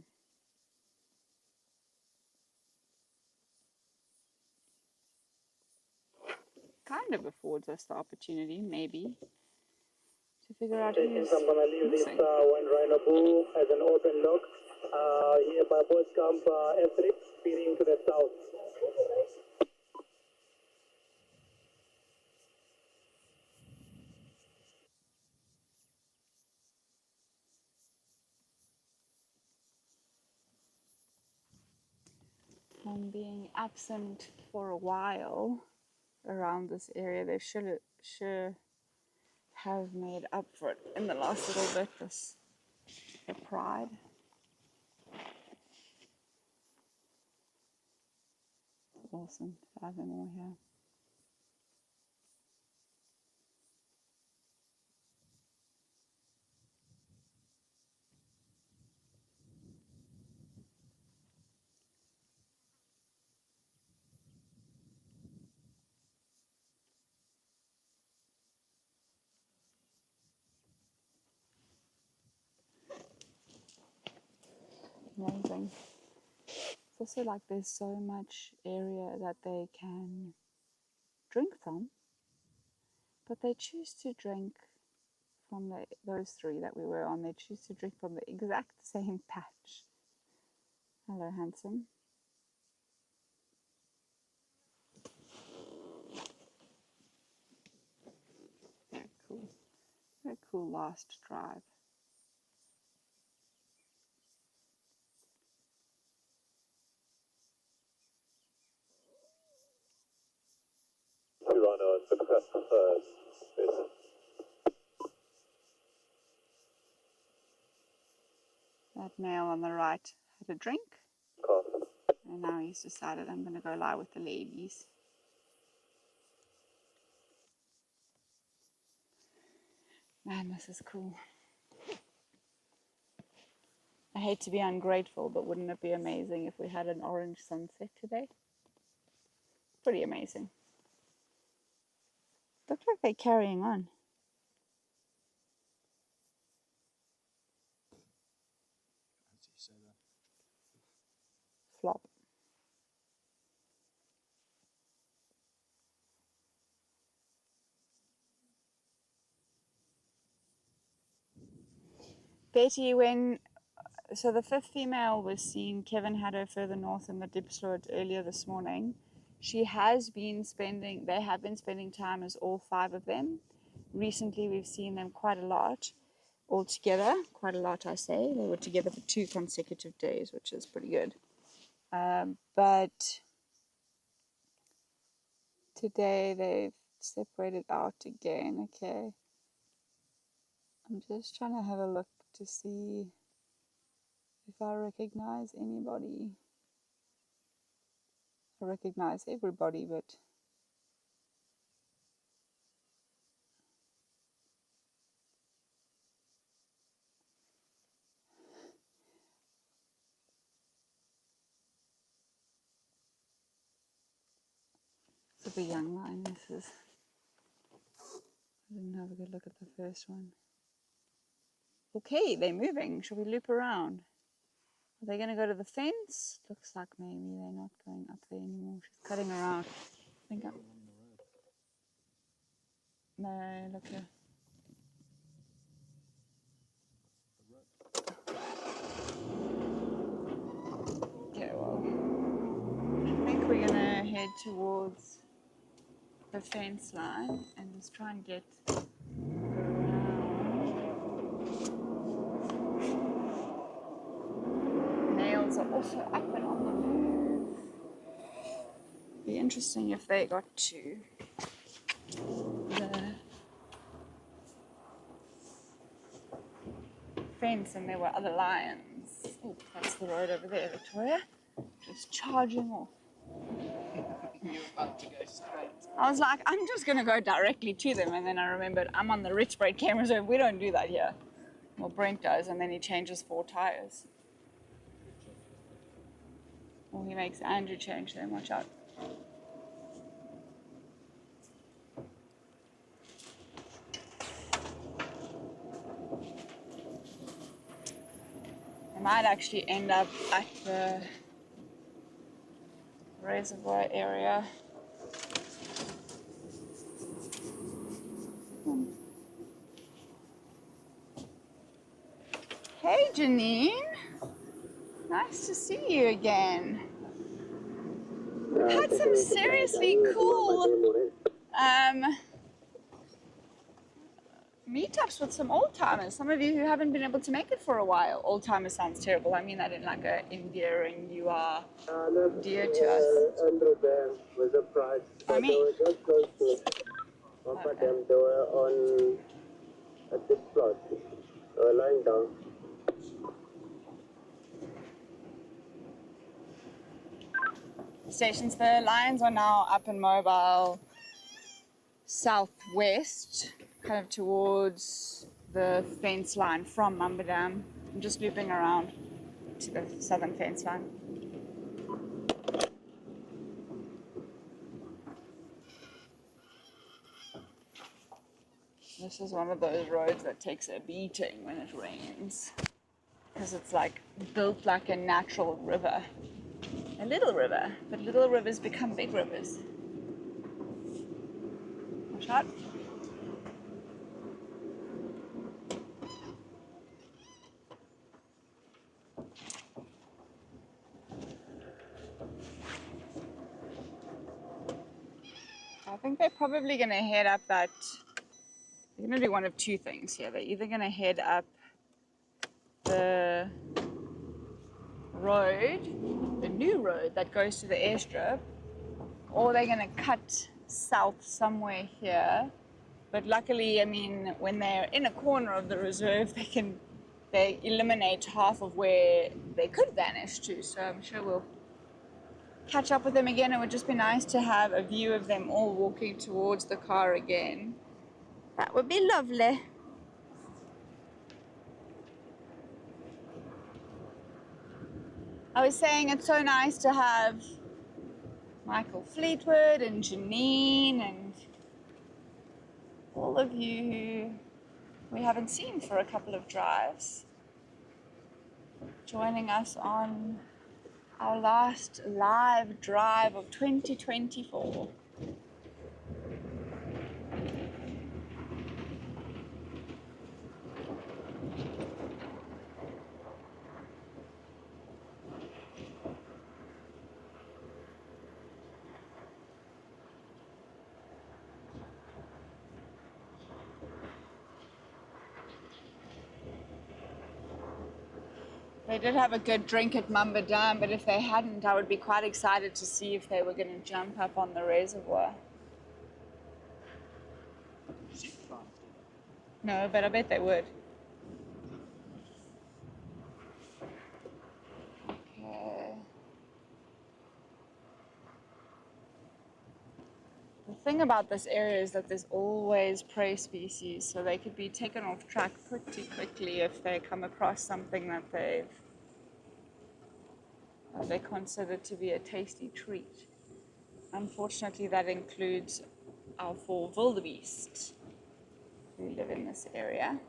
Kind of affords us the opportunity, maybe, to figure out who's
I'm going to leave this
missing.
one rhino bull as an open lock here by Bush Camp F3, speeding to the south.
From being absent for a while around this area, they sure have made up for it in the last little bit. The pride. Awesome to have them all here. Amazing. It's also like there's so much area that they can drink from, but they choose to drink from those three that we were on. They choose to drink from the exact same patch. Hello, handsome. Very cool. Very cool last drive.
Two rhinos for crest preferred.
That male on the right had a drink,
Carson.
and now he's decided I'm going to go lie with the ladies. Man, this is cool. I hate to be ungrateful, but wouldn't it be amazing if we had an orange sunset today? Pretty amazing. Looks like they're carrying on. Flop. Betty, so the fifth female was seen, Kevin had her further north in the Diepsloot earlier this morning. They have been spending time as all 5 of them. Recently we've seen them quite a lot all together. Quite a lot, I say. They were together for 2 consecutive days, which is pretty good. But today they've separated out again. Okay. I'm just trying to have a look to see if I recognize anybody. I recognize everybody, but it's a big young line. I didn't have a good look at the first one. Okay, they're moving. Shall we loop around? Are they going to go to the fence? Looks like maybe they're not going up there anymore. She's cutting around. I think no, look here. Okay, well, I think we're going to head towards the fence line and just try and get males are also up and on the move. Be interesting if they got to the fence and there were other lions. Oh, that's the road over there, Victoria. Just charging off.
You're about to go straight.
I was like, I'm just going to go directly to them, and then I remembered I'm on the Rietspruit Game Reserve. We don't do that here. Well, Brent does, and then he changes 4 tires. Or he makes Andrew change them. Watch out. I might actually end up at the reservoir area. Hey Janine, nice to see you again. We've had some seriously cool meetups with some old timers. Some of you who haven't been able to make it for a while. Old timers sounds terrible. I mean that in like a endearing, you are dear to us.
Under them was a price.
For me.
They were just close to one of them. They were on at this plot. They were lying down.
Stations, the lions are now up and mobile southwest, kind of towards the fence line from Mumbadam. I'm just looping around to the southern fence line. This is one of those roads that takes a beating when it rains, because it's like built like a natural river. A little river, but little rivers become big rivers. Watch out. I think they're probably going to head up that. They're going to do one of 2 things here. They're either going to head up the road, the new road that goes to the airstrip, or they're going to cut south somewhere here. But luckily, I mean, when they're in a corner of the reserve, they eliminate half of where they could vanish to. So I'm sure we'll catch up with them again. It would just be nice to have a view of them all walking towards the car again. That would be lovely. I was saying it's so nice to have Michael Fleetwood and Janine and all of you who we haven't seen for a couple of drives joining us on our last live drive of 2024. They did have a good drink at Mamba Dam, but if they hadn't, I would be quite excited to see if they were going to jump up on the reservoir. No, but I bet they would. Okay. The thing about this area is that there's always prey species, so they could be taken off track pretty quickly if they come across something that they consider to be a tasty treat. Unfortunately, that includes our 4 wildebeest who live in this area.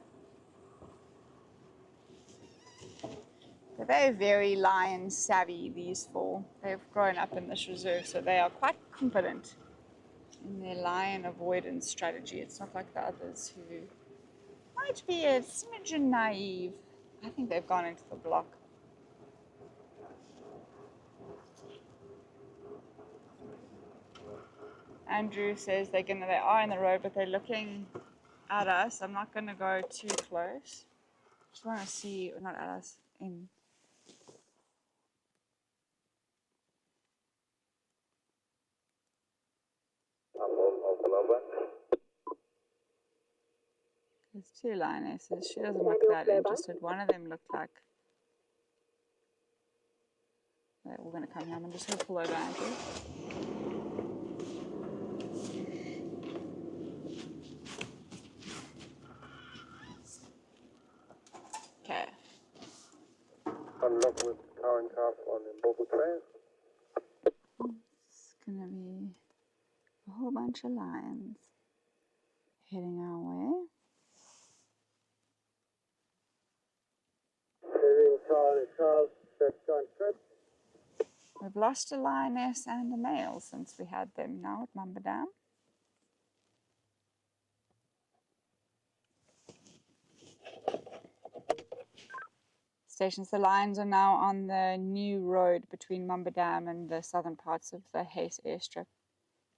But they're very lion savvy, these 4. They've grown up in this reserve, so they are quite confident in their lion avoidance strategy. It's not like the others who might be a smidgen naive. I think they've gone into the block. Andrew says they are in the road, but they're looking at us. I'm not going to go too close. Just want to see, not at us, in. There's 2 lionesses. She doesn't look that interested. One of them looked like they're all going to come here. I'm just going to pull over Andrew. Okay.
Unlock with current car on the mobile train.
It's going to be a whole bunch of lions heading our way.
Charles, John Fred.
We've lost a lioness and a male since we had them now at Mamba Dam. Stations. The lions are now on the new road between Mamba Dam and the southern parts of the Hayes airstrip.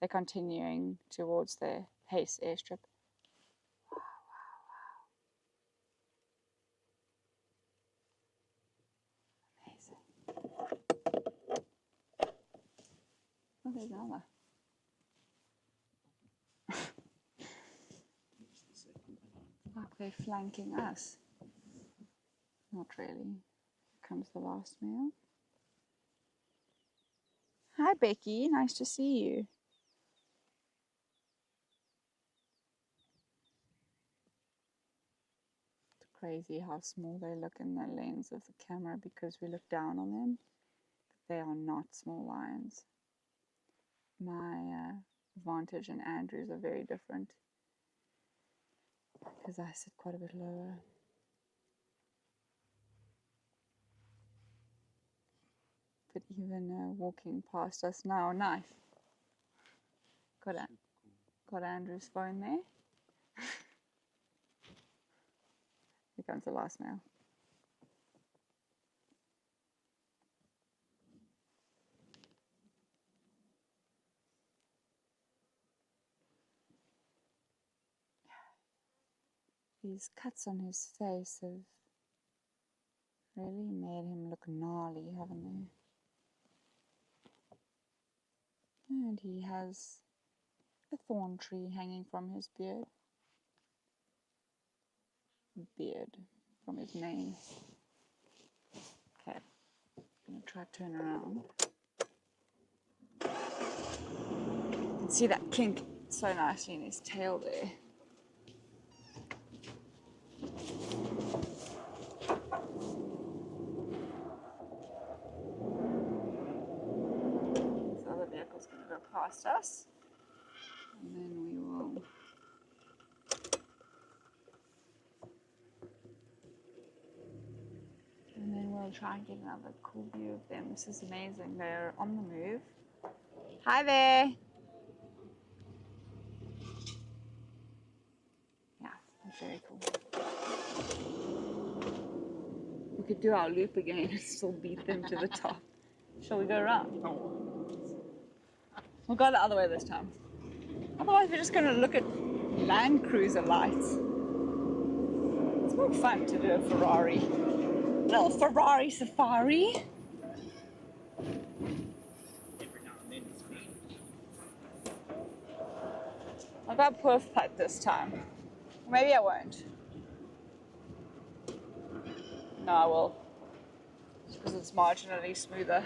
They're continuing towards the Hayes airstrip. Oh, there's Nala. Like they're flanking us. Not really. Here comes the last male. Hi, Becky. Nice to see you. It's crazy how small they look in the lens of the camera because we look down on them. But they are not small lions. My Vantage and Andrew's are very different because I sit quite a bit lower. But even walking past us now, nice. Got Andrew's phone there. Here comes the last male. These cuts on his face have really made him look gnarly, haven't they? And he has a thorn tree hanging from his beard. From his mane. Okay, I'm going to try to turn around. You can see that kink so nicely in his tail there. past us. And then we will... And then we'll try and get another cool view of them. This is amazing. They're on the move. Hi there. Yeah, that's very cool. We could do our loop again and still beat them to the top. Shall we go around? We'll go the other way this time. Otherwise, we're just going to look at Land Cruiser lights. It's more fun to do a Ferrari. Little Ferrari safari.
Every now and then it's me.
I'll go puff putt this time. Maybe I won't. No, I will. Just because it's marginally smoother.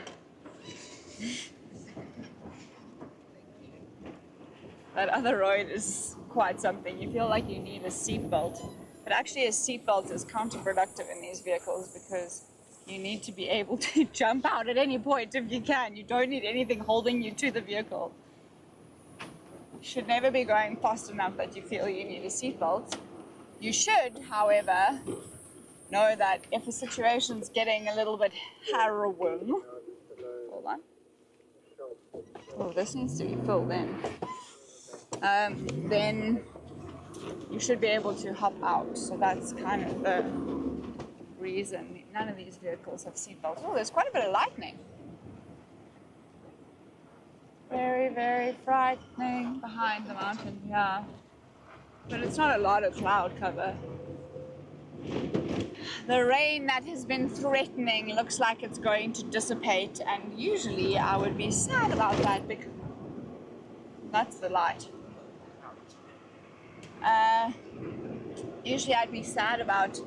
That other road is quite something. You feel like you need a seatbelt. But actually a seatbelt is counterproductive in these vehicles because you need to be able to jump out at any point if you can. You don't need anything holding you to the vehicle. You should never be going fast enough that you feel you need a seatbelt. You should, however, know that if a situation's getting a little bit harrowing, hold on. Oh, this needs to be filled in. Then you should be able to hop out. So that's kind of the reason. None of these vehicles have seatbelts. Oh, there's quite a bit of lightning. Very, very frightening behind the mountain, yeah. But it's not a lot of cloud cover. The rain that has been threatening looks like it's going to dissipate, and usually I would be sad about that because that's the light. Usually I'd be sad about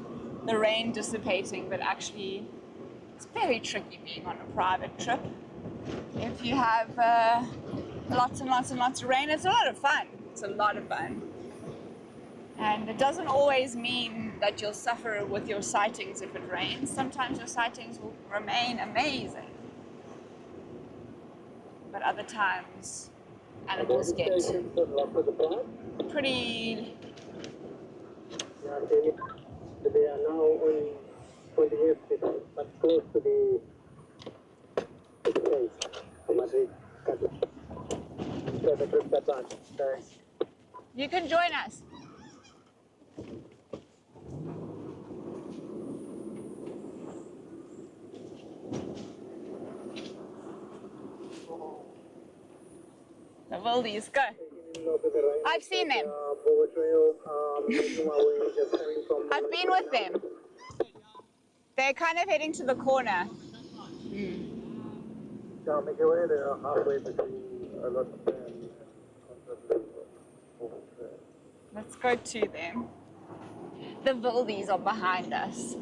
the rain dissipating, but actually it's very tricky being on a private trip. If you have lots and lots and lots of rain, it's a lot of fun. It's a lot of fun. And it doesn't always mean that you'll suffer with your sightings if it rains. Sometimes your sightings will remain amazing. But other times, animals get pretty...
They are now on 28th, but close to the place. Madrid.
You can join us. The wildies, go. I've seen them. I've been with them. They're kind of heading to the corner.
Yeah, make your way there halfway between a lot of them.
Let's go to them. The wildies are behind us.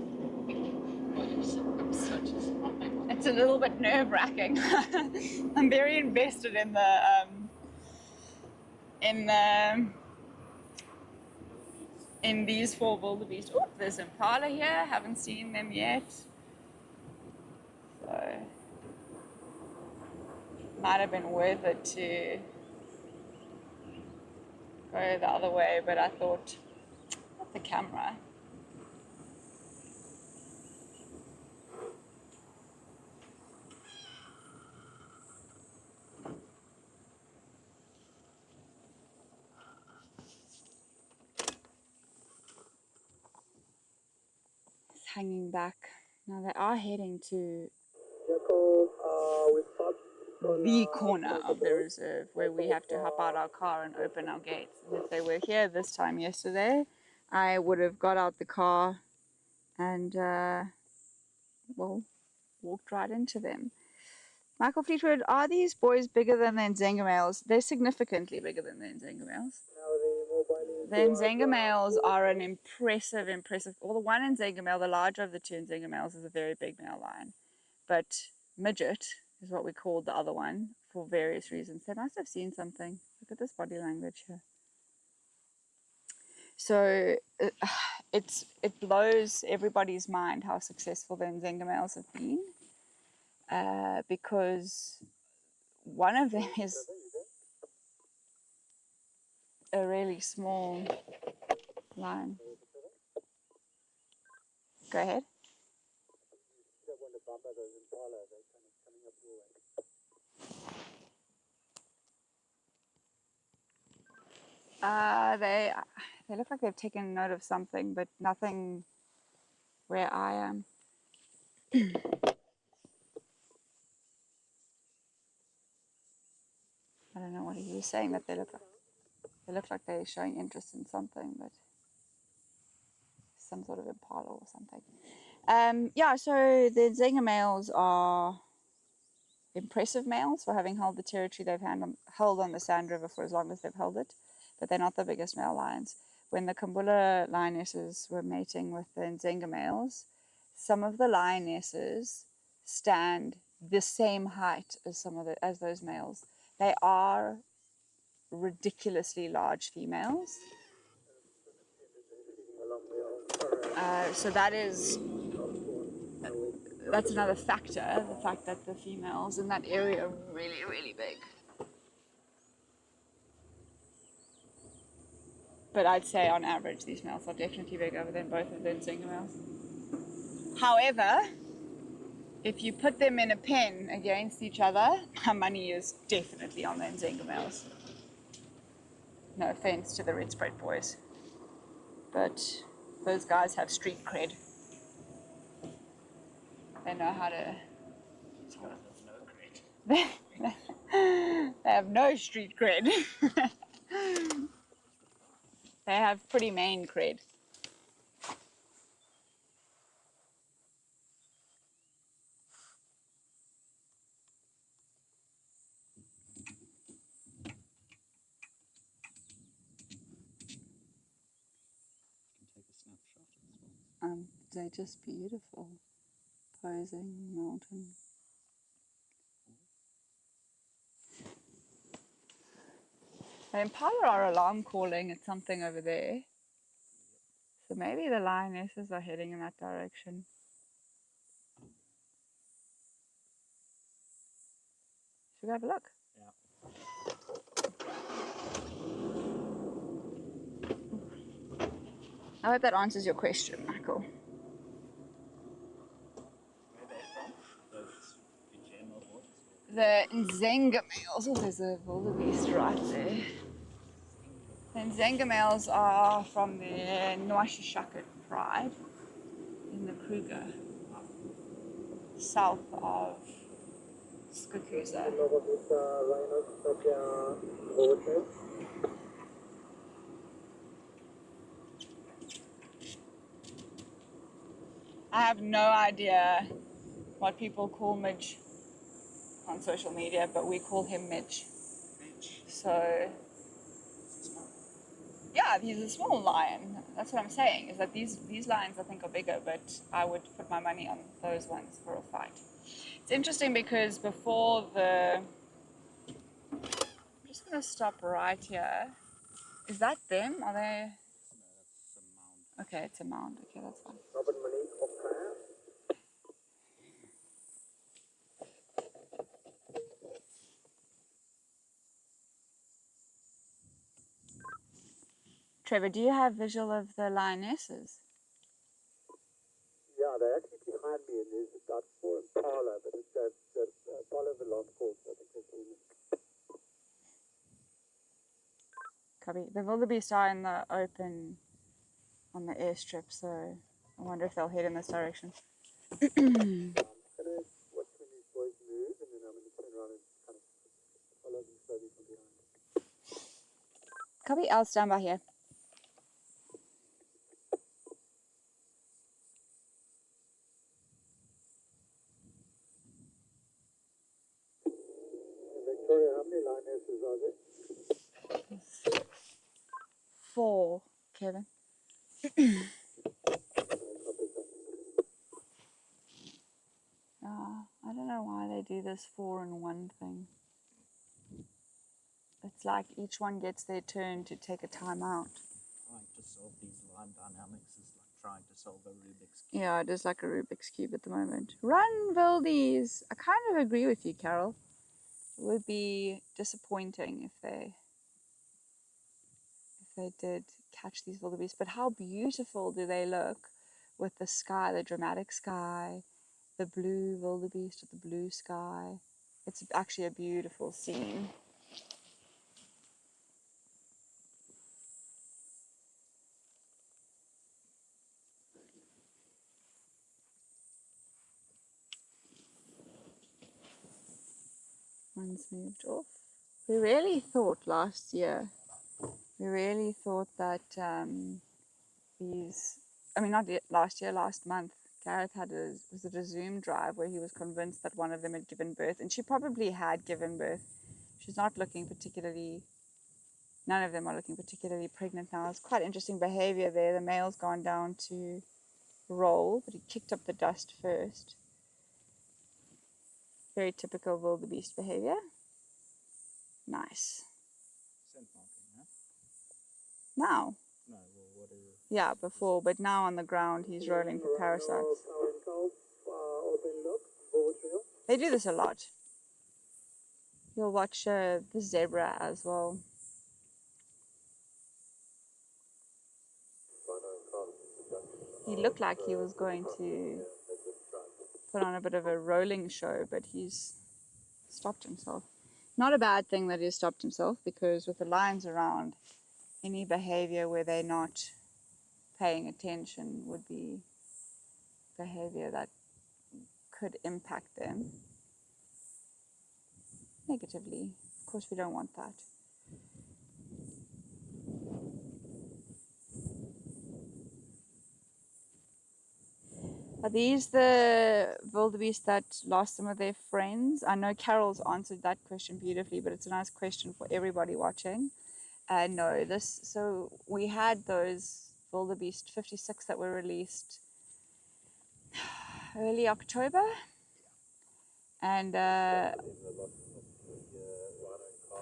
It's a little bit nerve-wracking. I'm very invested in these four wildebeest. Oh, there's impala here. Haven't seen them yet. So might have been worth it to go the other way, but I thought, not the camera. It's hanging back. Now they are heading to the corner of the reserve where we have to hop out our car and open our gates. And if they were here this time yesterday, I would have got out the car and, well, walked right into them. Michael Fleetwood, are these boys bigger than the Nzenga males? They're significantly bigger than the Nzenga males. The Nzenga males are an impressive, well, the one Nzenga male, the larger of the two Nzenga males, is a very big male lion. But midget is what we called the other one for various reasons. They must have seen something. Look at this body language here. So it blows everybody's mind how successful the Nzenga males have been, because one of them is a really small line. Go ahead.
You don't want to bumper those impala, they're kind of coming up your way.
They look like they've taken note of something, but nothing where I am. I don't know what he was saying that they look like. They look like they're showing interest in something, but some sort of impala or something. Yeah, so the Nzenga males are impressive males for having held the territory they've held on the Sand River for as long as they've held it, but they're not the biggest male lions. When the Kambula lionesses were mating with the Nzenga males, some of the lionesses stand the same height as those males. They are ridiculously large females. So that's another factor, the fact that the females in that area are really, really big. But I'd say on average these males are definitely bigger than both of the Nzenga males. However, if you put them in a pen against each other, my money is definitely on the Nzenga males. No offense to the Rietspruit boys, but those guys have street cred. They know how to... They have no street cred. They have pretty main cred. They're just beautiful, posing mountain. The impala are alarm calling at something over there. So maybe the lionesses are heading in that direction. Should we have a look? I hope that answers your question, Michael. The Nzenga males, oh, there's a wildebeest right there. The Nzenga males are from the Nwashishaka pride in the Kruger, south of Skukuza.
You know what these rhinos that are over there?
I have no idea what people call Midge on social media, but we call him Midge. So, yeah, he's a small lion. That's what I'm saying, is that these lions I think are bigger, but I would put my money on those ones for a fight. It's interesting because before I'm just going to stop right here. Is that them? Are they? Okay, it's a mound. Okay, that's fine.
Robert Monique of Kaya.
Trevor, do you have visual of the lionesses?
Yeah, they're actually behind me, and there's about 4 impala, but it's that impala of the last call, so I think that's all.
Copy. The wildebeest are in the open on the airstrip, so I wonder if they'll head in this direction.
I'm going to watch when these boys move, and then I'm going to turn around and kind of follow them slowly from behind.
Copy. I'll stand by here.
Victoria, how many lionesses are there?
4, Kevin. I don't know why they do this 4-in-1 thing. It's like each one gets their turn to take a time out.
Trying to solve these line dynamics is like trying to solve a Rubik's Cube.
Yeah, it is like a Rubik's Cube at the moment. Run, Wildies! I kind of agree with you, Carol. It would be disappointing if they they did catch these wildebeest. But how beautiful do they look with the sky, the dramatic sky, the blue wildebeest with the blue sky. It's actually a beautiful scene. One's moved off. We really thought last year, that last month, Gareth was at a Zoom drive where he was convinced that one of them had given birth, and she probably had given birth. She's not looking particularly, none of them are looking particularly pregnant now. It's quite interesting behavior there. The male's gone down to roll, but he kicked up the dust first. Very typical wildebeest behavior. Nice.
Scent marking, huh?
Now.
No, well, what are you...
Yeah, before, but now on the ground he's rolling for parasites. They do this a lot. You'll watch the zebra as well. He looked like he was going to put on a bit of a rolling show, but he's stopped himself. Not a bad thing that he stopped himself, because with the lions around, any behavior where they're not paying attention would be behavior that could impact them negatively. Of course, we don't want that. Are these the wildebeest that lost some of their friends? I know Carol's answered that question beautifully, but it's a nice question for everybody watching. No, so we had those wildebeest 56 that were released early October, and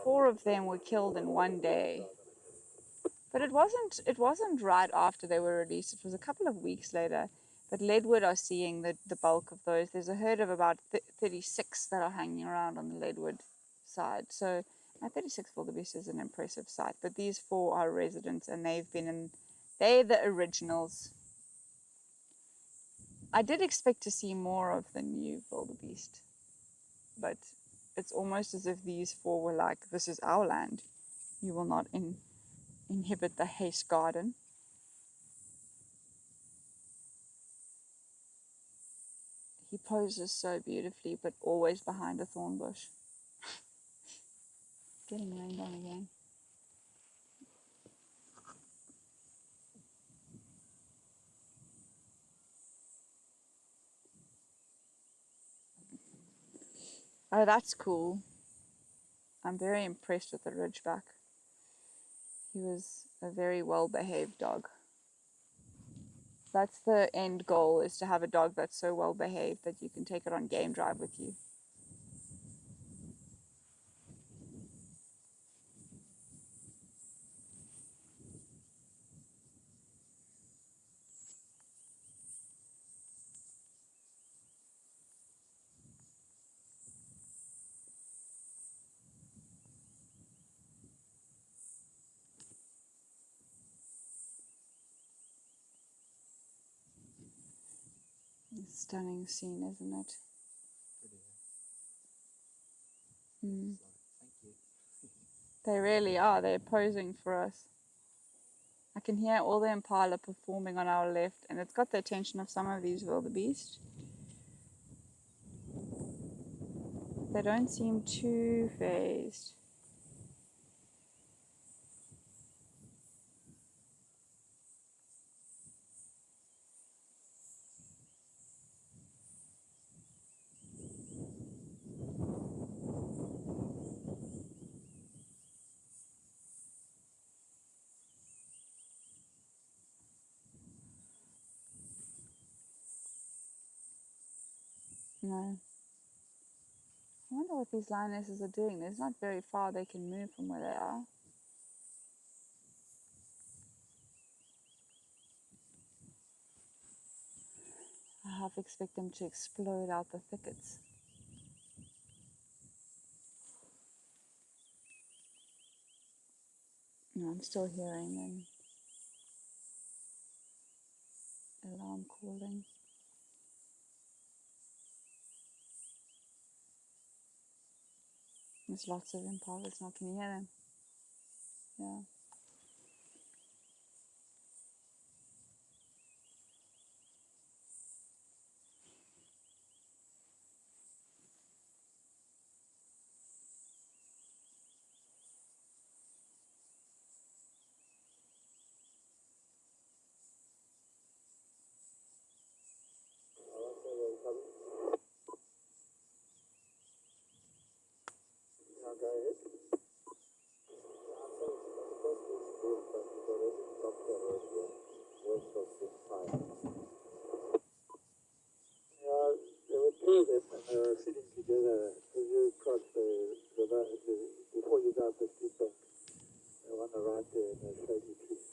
4 of them were killed in one day. But it wasn't right after they were released. It was a couple of weeks later. But Leadwood are seeing the bulk of those. There's a herd of about 36 that are hanging around on the Leadwood side. So 36 wildebeest is an impressive sight. But these 4 are residents, and they're the originals. I did expect to see more of the new wildebeest, but it's almost as if these 4 were like, this is our land. You will not inhibit the haste garden. He poses so beautifully, but always behind a thorn bush. Getting rained on again. Oh, that's cool. I'm very impressed with the Ridgeback. He was a very well-behaved dog. That's the end goal, is to have a dog that's so well-behaved that you can take it on game drive with you. Stunning scene, isn't it?
Pretty,
Mm.
Thank you.
They really are. They're posing for us. I can hear all the impala performing on our left, and it's got the attention of some of these wildebeest. They don't seem too phased. No. I wonder what these lionesses are doing. There's not very far they can move from where they are. I half expect them to explode out the thickets. No, I'm still hearing an alarm calling. There's lots of impalas now. Can you hear them? Yeah.
There were two of them, and they were sitting together as you cross the before you go up the steep bank. They on the right there in the shady trees.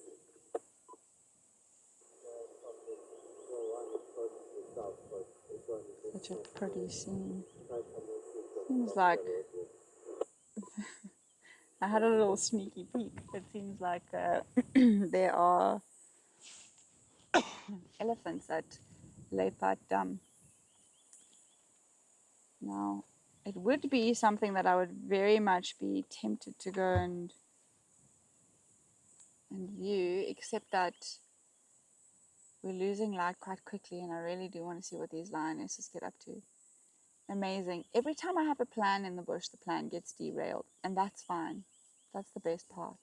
Such a pretty scene. Seems like I had a little sneaky peek. It seems like there are elephants at Lowveld Dam. Now, it would be something that I would very much be tempted to go and view, except that we're losing light quite quickly, and I really do want to see what these lionesses get up to. Amazing. Every time I have a plan in the bush, the plan gets derailed, and that's fine. That's the best part.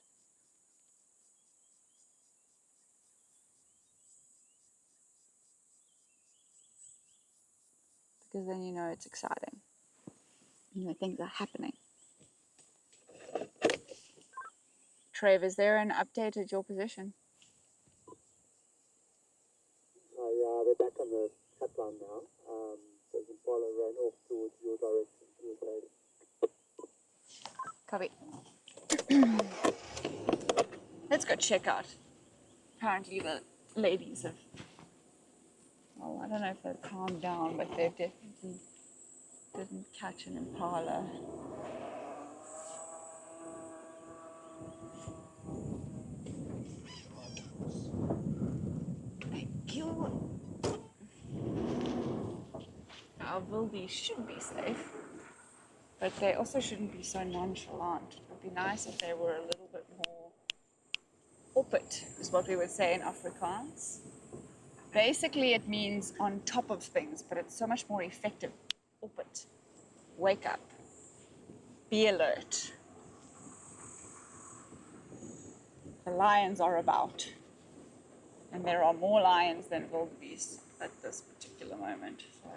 Because then you know it's exciting. You know things are happening. Trev, is there an update at your position?
Yeah, they're back on the cut line now. The Impala ran off towards your direction.
Copy. Let's go check out. Apparently the ladies have, well, I don't know if they've calmed down, but they definitely didn't catch an impala. Thank you. Our wildebeest should be safe, but they also shouldn't be so nonchalant. It would be nice if they were a little bit more oppet, is what we would say in Afrikaans. Basically, it means on top of things, but it's so much more effective. Oppet. Wake up. Be alert. The lions are about. And there are more lions than wildebeest at this particular moment. So.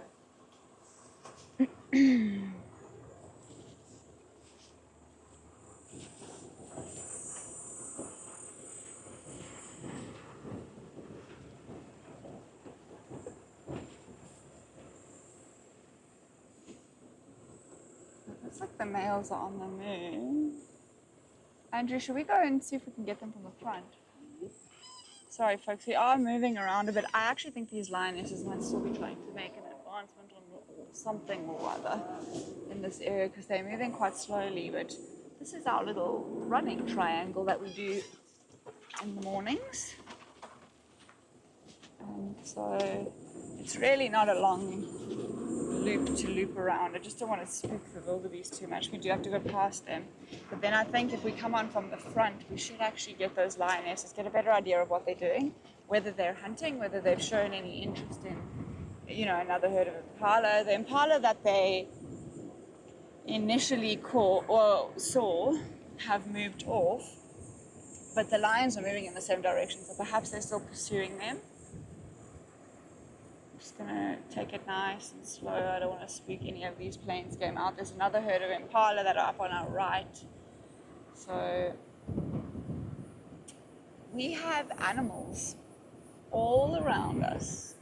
Looks like the males are on the move. Andrew, should we go and see if we can get them from the front? Sorry folks, we are moving around a bit. I actually think these lionesses might still be trying to make an advancement on something or other in this area because they're moving quite slowly, but this is our little running triangle that we do in the mornings. And so it's really not a long loop to loop around. I just don't want to spook the wildebeest too much. We do have to go past them. But then I think if we come on from the front, we should actually get those lionesses, get a better idea of what they're doing, whether they're hunting, whether they've shown any interest in, you know, another herd of impala. The impala that they initially saw have moved off, but the lions are moving in the same direction, so perhaps they're still pursuing them. Just gonna take it nice and slow. I don't want to spook any of these planes game out. There's another herd of impala that are up on our right. So we have animals all around us.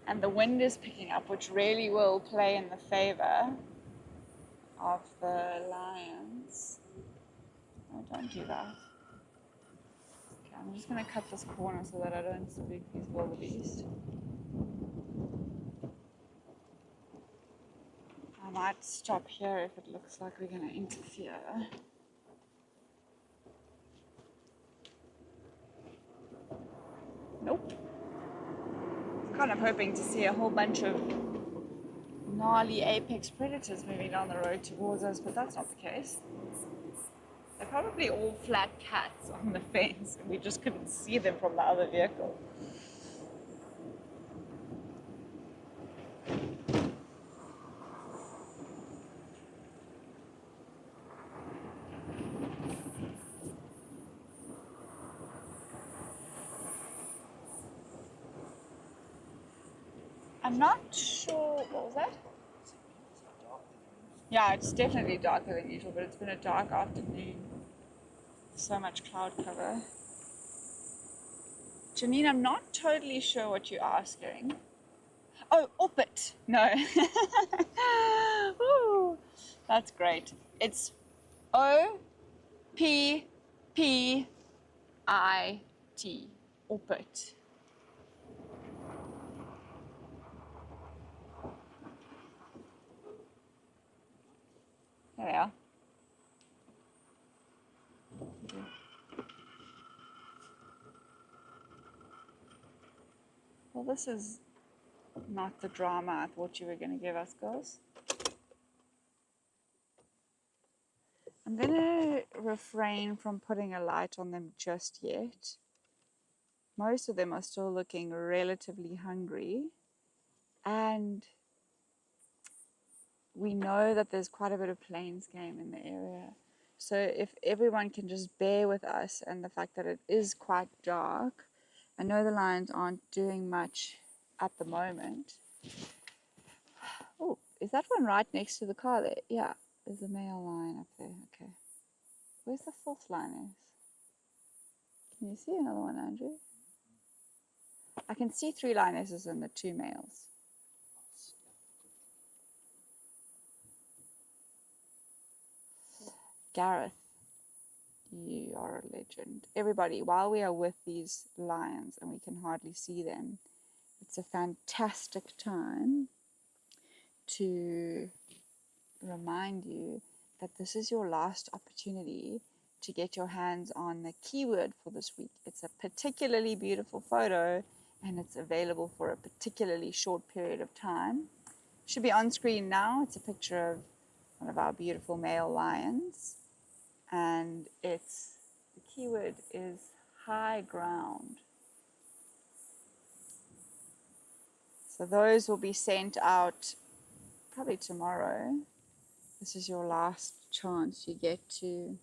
And the wind is picking up, which really will play in the favor of the lions. Oh, don't do that. I'm just going to cut this corner so that I don't spook these wildebeest. I might stop here if it looks like we're going to interfere. Nope. Kind of hoping to see a whole bunch of gnarly apex predators moving down the road towards us, but that's not the case. They're probably all flat cats on the fence, and we just couldn't see them from the other vehicle. I'm not sure, what was that? Yeah, it's definitely darker than usual, but it's been a dark afternoon. So much cloud cover. Janine, I'm not totally sure what you're asking. Oh, Oppit. No. Ooh, that's great. It's O-P-P-I-T. Oppit. There we are. Well, this is not the drama I thought you were going to give us, girls. I'm going to refrain from putting a light on them just yet. Most of them are still looking relatively hungry. And we know that there's quite a bit of plains game in the area. So if everyone can just bear with us and the fact that it is quite dark, I know the lions aren't doing much at the moment. Oh, is that one right next to the car there? Yeah, there's a male lion up there. Okay. Where's the fourth lioness? Can you see another one, Andrew? I can see 3 lionesses and the 2 males. Gareth, you are a legend. Everybody, while we are with these lions and we can hardly see them, it's a fantastic time to remind you that this is your last opportunity to get your hands on the keyword for this week. It's a particularly beautiful photo and it's available for a particularly short period of time. It should be on screen now. It's a picture of one of our beautiful male lions. And the keyword is high ground. So those will be sent out probably tomorrow. This is your last chance you get to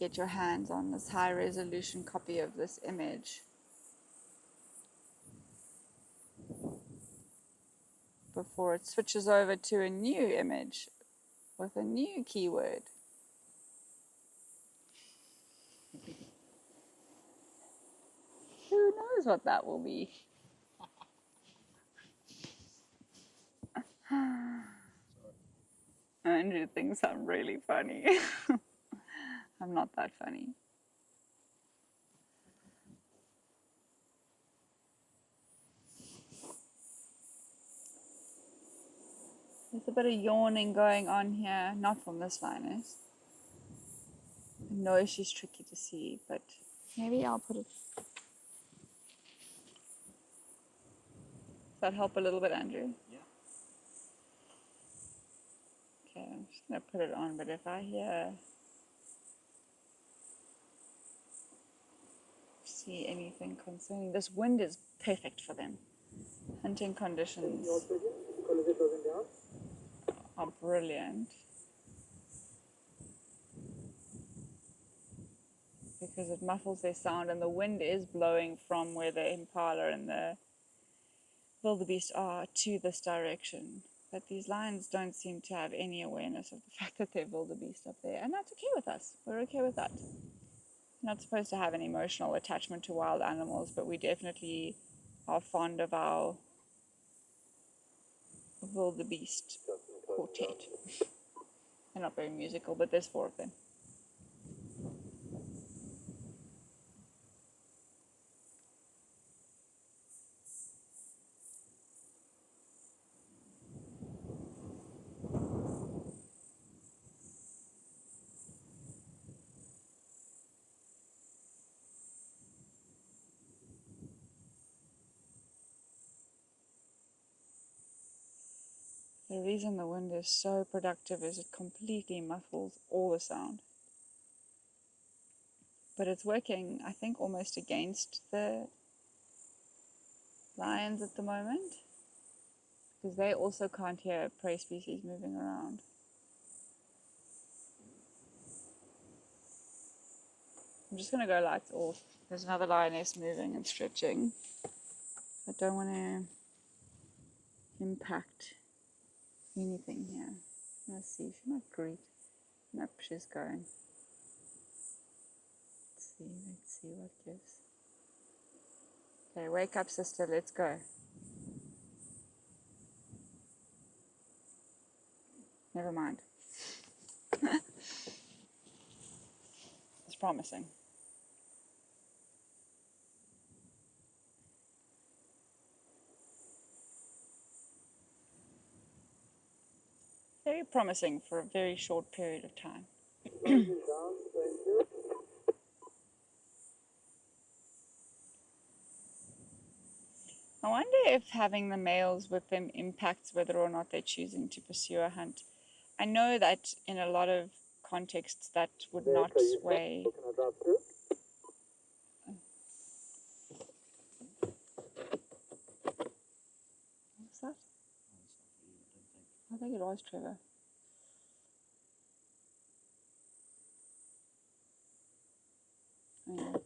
get your hands on this high resolution copy of this image before it switches over to a new image with a new keyword. Who knows what that will be? Andrew thinks I'm really funny. I'm not that funny. There's a bit of yawning going on here, not from this lioness. I know she's tricky to see, but maybe I'll put it. Does that help a little bit, Andrew?
Yeah.
Okay, I'm just going to put it on, but if I see anything concerning, this wind is perfect for them. Hunting conditions are brilliant because it muffles their sound, and the wind is blowing from where the impala and the wildebeest are to this direction. But these lions don't seem to have any awareness of the fact that they're wildebeest up there, and that's okay with us. We're okay with that. We're not supposed to have an emotional attachment to wild animals, but we definitely are fond of our wildebeest quartet. They're not very musical, but there's 4 of them. The reason the wind is so productive is it completely muffles all the sound. But it's working, I think, almost against the lions at the moment, because they also can't hear prey species moving around. I'm just going to go lights off. There's another lioness moving and stretching. I don't want to impact anything here. Let's see, she might greet. Nope, she's going. Let's see what gives. Okay, wake up, sister, let's go. Never mind. It's promising. Very promising for a very short period of time. I wonder if having the males with them impacts whether or not they're choosing to pursue a hunt. I know that in a lot of contexts that would not sway.
Can I drop through?
What's that? I think it was Trevor. Yeah.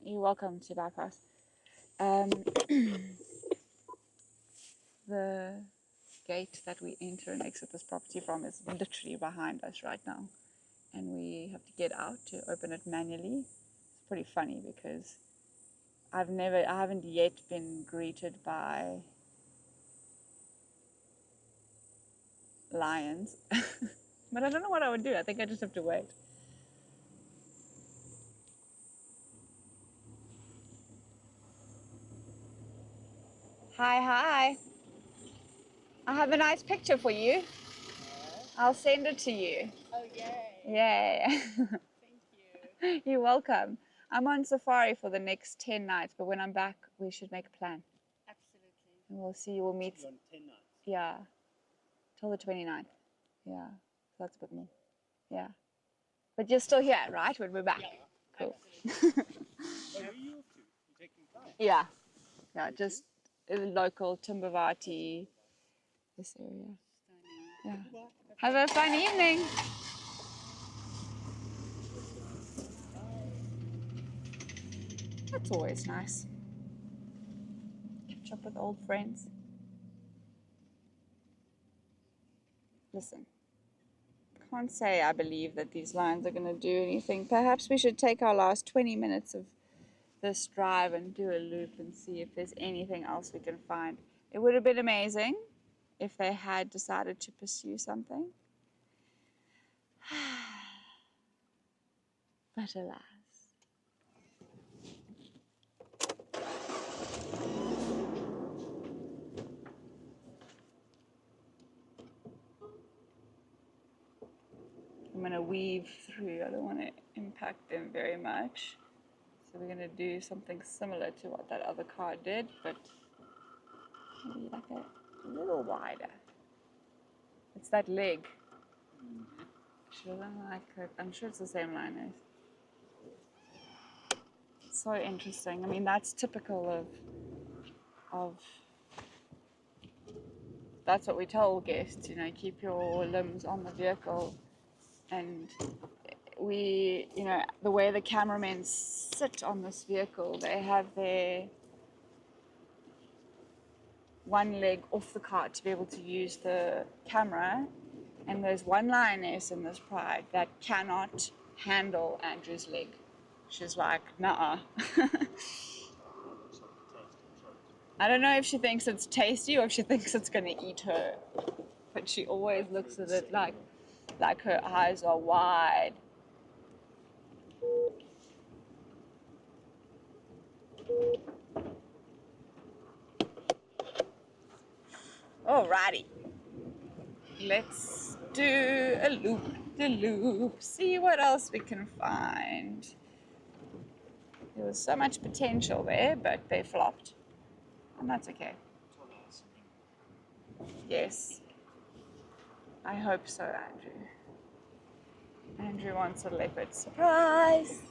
You're welcome to bypass. The gate that we enter and exit this property from is literally behind us right now, and we have to get out to open it manually. It's pretty funny because I haven't yet been greeted by lions, but I don't know what I would do. I think I just have to wait. Hi. I have a nice picture for you. I'll send it to you.
Oh, yay.
Yay.
Thank you.
You're welcome. I'm on safari for the next 10 nights, but when I'm back, we should make a plan.
Absolutely.
And we'll see, we'll meet.
On 10 nights.
Yeah. Till the 29th. Yeah. So that's a bit more. Yeah. But you're still here, right? When we're back.
Yeah.
Cool.
Absolutely.
Where are you off to? You taking flight?
Yeah. Yeah, just local Timbavati, this area. Yeah. Have a fun evening. That's always nice. Catch up with old friends. Listen, can't say I believe that these lions are going to do anything. Perhaps we should take our last 20 minutes of this drive and do a loop and see if there's anything else we can find. It would have been amazing if they had decided to pursue something. But alas. I'm going to weave through. I don't want to impact them very much. So we're going to do something similar to what that other car did, but maybe like a little wider. It's that leg. She doesn't like it. I'm sure it's the same lioness. So interesting. I mean, that's typical of that's what we tell guests, you know, keep your limbs on the vehicle. And we, you know, the way the cameramen sit on this vehicle, they have their one leg off the cart to be able to use the camera. And there's one lioness in this pride that cannot handle Andrew's leg. She's like, nah. I don't know if she thinks it's tasty or if she thinks it's going to eat her. But she always looks at it like her eyes are wide. Alrighty. Let's do a loop-de-loop. See what else we can find. There was so much potential there, but they flopped. And that's okay. Yes. I hope so, Andrew. Andrew wants a leopard. Surprise!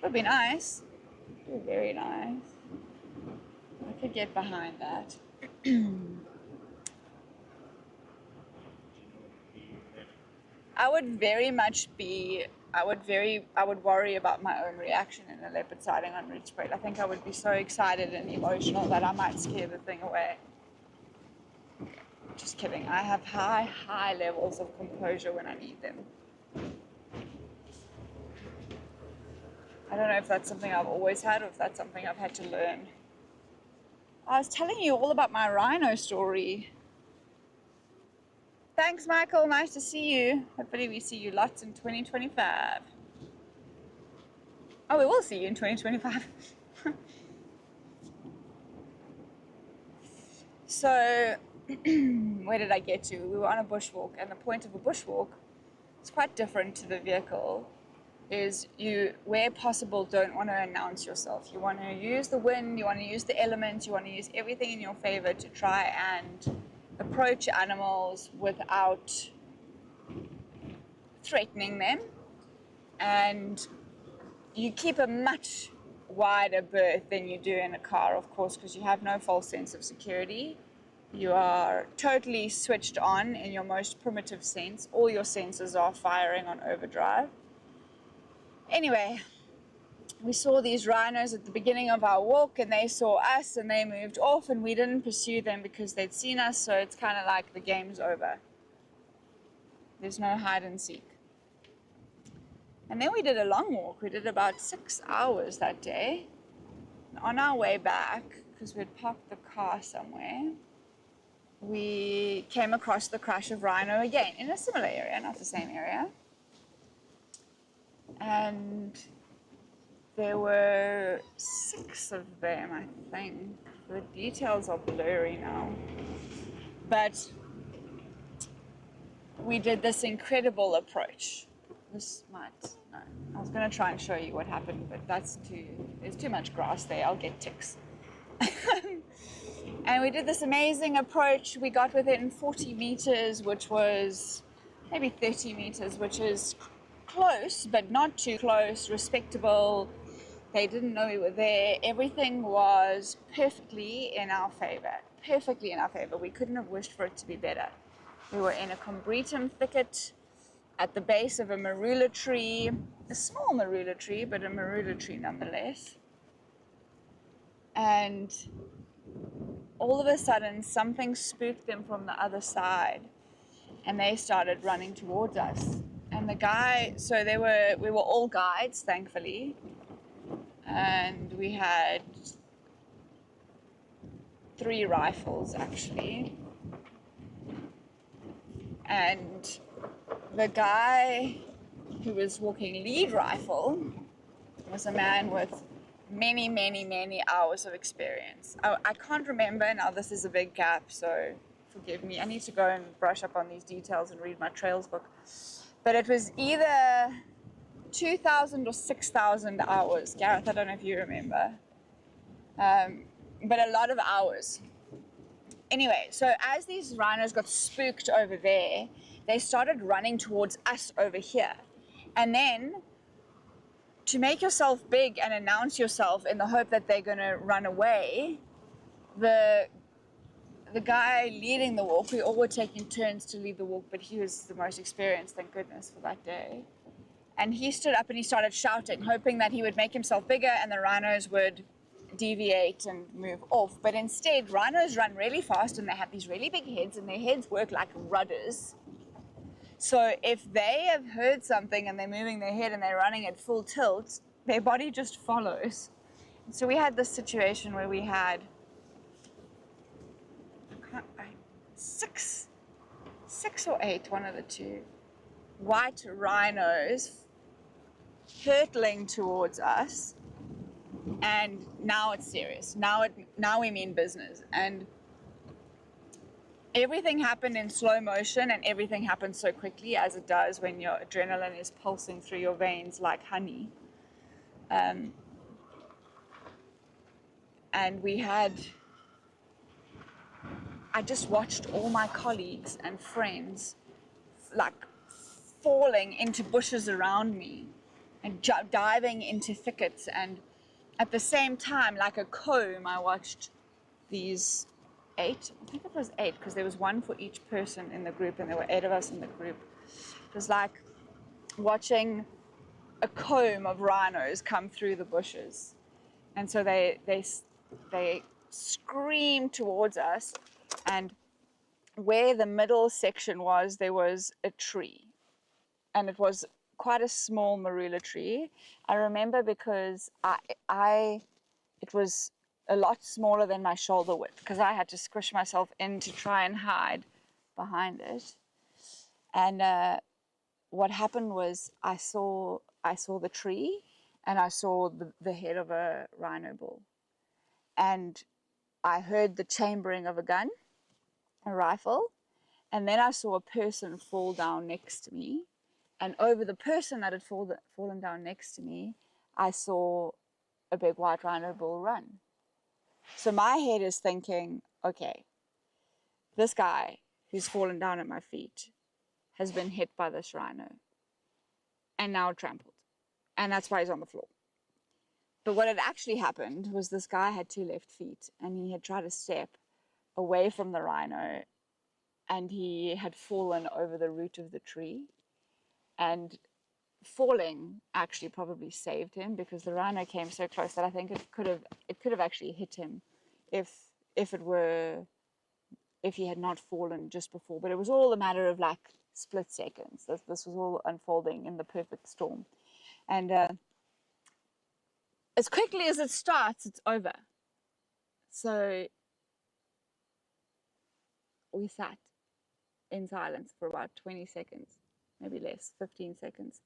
Would be nice. Would be very nice. I could get behind that. I would very much be, I would worry about my own reaction in a leopard sighting on Rietspruit. I think I would be so excited and emotional that I might scare the thing away. Just kidding. I have high levels of composure when I need them. I don't know if that's something I've always had or if that's something I've had to learn. I was telling you all about my rhino story. Thanks, Michael. Nice to see you. Hopefully we see you lots in 2025. Oh, we will see you in 2025. So, where did I get to? We were on a bushwalk, and the point of a bushwalk is quite different to the vehicle. Is you, where possible, don't want to announce yourself. You want to use the wind, you want to use the elements, you want to use everything in your favor to try and approach animals without threatening them. And you keep a much wider berth than you do in a car, of course, because you have no false sense of security. You are totally switched on in your most primitive sense. All your senses are firing on overdrive. Anyway, we saw these rhinos at the beginning of our walk, and they saw us and they moved off, and we didn't pursue them because they'd seen us, so it's kind of like the game's over. There's no hide and seek. And then we did a long walk. We did about 6 hours that day. And on our way back, because we'd parked the car somewhere, we came across the crash of rhino again in a similar area, not the same area. And there were 6 of them, I think. The details are blurry now. But we did this incredible approach. This might, no. I was going to try and show you what happened, but there's too much grass there. I'll get ticks. And we did this amazing approach. We got within 40 meters, which was maybe 30 meters, which is close, but not too close, respectable. They didn't know we were there. Everything was perfectly in our favor. Perfectly in our favor. We couldn't have wished for it to be better. We were in a combretum thicket at the base of a marula tree, a small marula tree, but a marula tree nonetheless. And all of a sudden, something spooked them from the other side, and they started running towards us. And the guy, so we were all guides, thankfully, and we had 3 rifles actually. And the guy who was walking lead rifle was a man with many, many, many hours of experience. I can't remember now, this is a big gap, so forgive me. I need to go and brush up on these details and read my trails book. But it was either 2,000 or 6,000 hours. Gareth, I don't know if you remember. But a lot of hours. Anyway, so as these rhinos got spooked over there, they started running towards us over here. And then, to make yourself big and announce yourself in the hope that they're going to run away, the guy leading the walk, we all were taking turns to lead the walk, but he was the most experienced, thank goodness, for that day. And he stood up and he started shouting, hoping that he would make himself bigger and the rhinos would deviate and move off. But instead, rhinos run really fast and they have these really big heads, and their heads work like rudders. So if they have heard something and they're moving their head and they're running at full tilt, their body just follows. And so we had this situation where we had six or eight, one of the two, white rhinos hurtling towards us. And now it's serious. Now we mean business. And everything happened in slow motion, and everything happened so quickly, as it does when your adrenaline is pulsing through your veins like honey. and I just watched all my colleagues and friends like falling into bushes around me and diving into thickets, and at the same time, like a comb, I watched these 8, I think it was 8, because there was one for each person in the group, and there were 8 of us in the group. It was like watching a comb of rhinos come through the bushes. And so they screamed towards us, and where the middle section was, there was a tree, and it was quite a small marula tree. I remember because it was a lot smaller than my shoulder width, because I had to squish myself in to try and hide behind it. And what happened was I saw the tree, and I saw the head of a rhino bull, and I heard the chambering of a gun, a rifle, and then I saw a person fall down next to me, and over the person that had fallen down next to me, I saw a big white rhino bull run. So my head is thinking, okay, this guy who's fallen down at my feet has been hit by this rhino and now trampled, and that's why he's on the floor. But what had actually happened was this guy had 2 left feet, and he had tried to step away from the rhino, and he had fallen over the root of the tree, and falling actually probably saved him, because the rhino came so close that I think it could have actually hit him if he had not fallen just before. But it was all a matter of like split seconds. This was all unfolding in the perfect storm, and as quickly as it starts, it's over. So we sat in silence for about 20 seconds, maybe less, 15 seconds.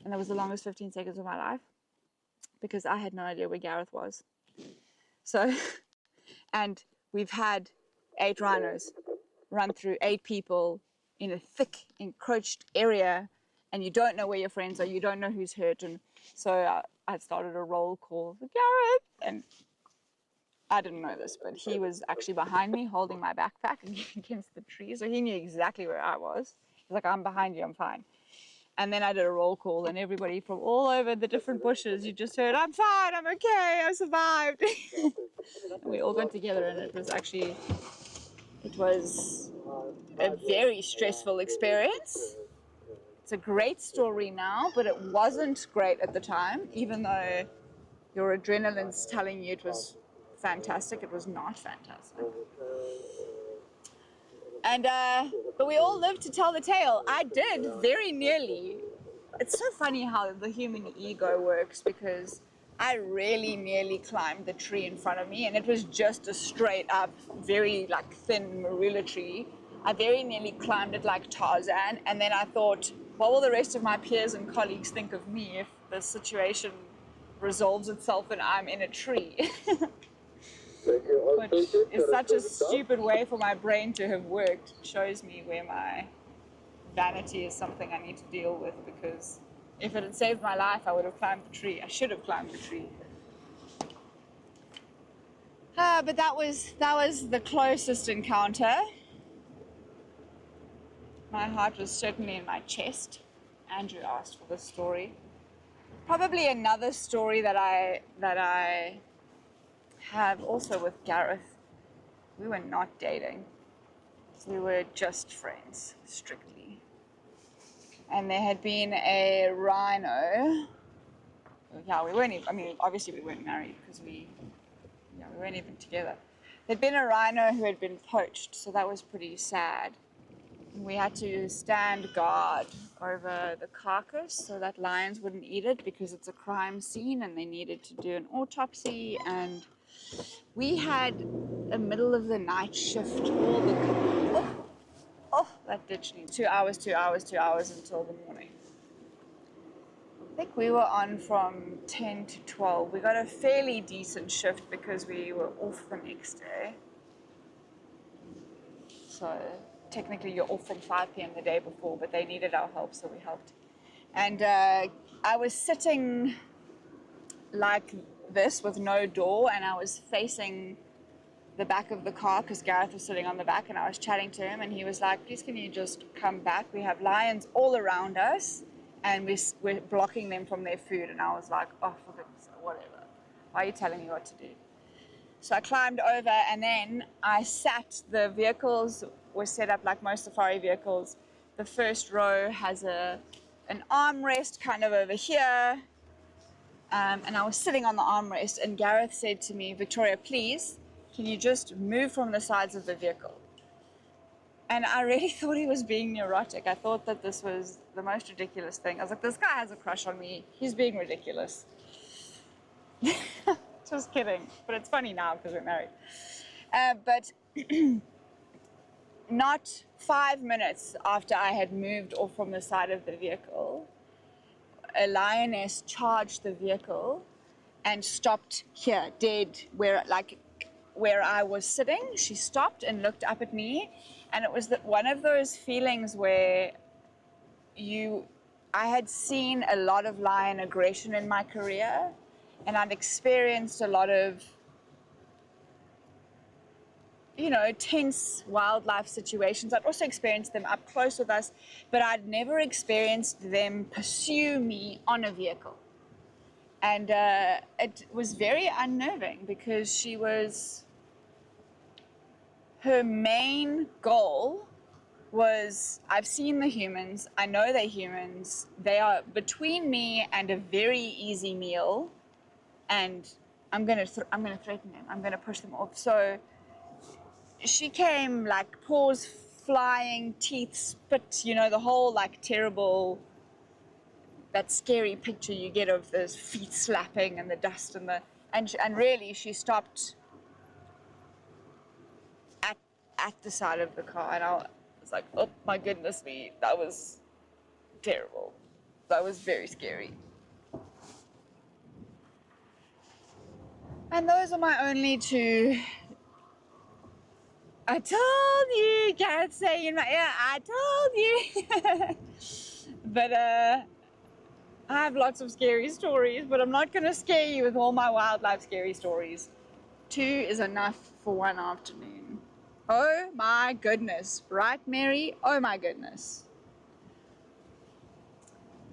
And that was the longest 15 seconds of my life, because I had no idea where Gareth was. So, and we've had 8 rhinos run through 8 people in a thick, encroached area, and you don't know where your friends are, you don't know who's hurt. And so I started a roll call for Gareth, and I didn't know this, but he was actually behind me holding my backpack against the tree, so he knew exactly where I was. He's like, I'm behind you, I'm fine. And then I did a roll call, and everybody from all over the different bushes, you just heard, I'm fine, I'm okay, I survived. And we all got together, and it was a very stressful experience. It's a great story now, but it wasn't great at the time. Even though your adrenaline's telling you it was fantastic, it was not fantastic. And but we all lived to tell the tale. I did very nearly. It's so funny how the human ego works, because I really nearly climbed the tree in front of me, and it was just a straight up, very like thin marula tree. I very nearly climbed it like Tarzan, and then I thought, what will the rest of my peers and colleagues think of me if the situation resolves itself and I'm in a tree? Which is such a stupid way for my brain to have worked. It shows me where my vanity is something I need to deal with, because if it had saved my life, I would have climbed the tree. I should have climbed the tree. But that was the closest encounter. My heart was certainly in my chest. Andrew asked for this story. Probably another story that I have also with Gareth. We were not dating. We were just friends, strictly. And there had been a rhino. Yeah, we weren't even, I mean, obviously we weren't married, because we weren't even together. There'd been a rhino who had been poached, so that was pretty sad. We had to stand guard over the carcass so that lions wouldn't eat it, because it's a crime scene and they needed to do an autopsy. And we had a middle of the night shift. That ditch needs 2 hours until the morning. I think we were on from 10 to 12. We got a fairly decent shift because we were off the next day. So technically you're off from 5 p.m. the day before, but they needed our help, so we helped. And I was sitting like this with no door, and I was facing the back of the car because Gareth was sitting on the back, and I was chatting to him, and he was like, please can you just come back, we have lions all around us and we're blocking them from their food. And I was like, oh, for goodness sake, whatever, why are you telling me what to do? So I climbed over, and then I sat. The vehicles were set up like most safari vehicles. The first row has an armrest kind of over here, and I was sitting on the armrest, and Gareth said to me, Victoria, please, can you just move from the sides of the vehicle? And I really thought he was being neurotic. I thought that this was the most ridiculous thing. I was like, this guy has a crush on me. He's being ridiculous. Just kidding. But it's funny now because we're married. But not 5 minutes after I had moved off from the side of the vehicle, a lioness charged the vehicle and stopped here, dead, where I was sitting. She stopped and looked up at me, and it was one of those feelings where I had seen a lot of lion aggression in my career, and I'd experienced a lot of, tense wildlife situations. I'd also experienced them up close with us, but I'd never experienced them pursue me on a vehicle. And it was very unnerving because her main goal was, I've seen the humans, I know they're humans, they are between me and a very easy meal, and I'm gonna threaten them, I'm gonna push them off. So she came like paws flying, teeth spit, the whole like terrible, that scary picture you get of those feet slapping and the dust and really she stopped at the side of the car, and I was like, oh my goodness me, that was terrible. That was very scary. And those are my only two. I told you, Gareth saying in my ear, I told you. But I have lots of scary stories, but I'm not going to scare you with all my wildlife scary stories. 2 is enough for one afternoon. Oh my goodness. Right, Mary? Oh my goodness.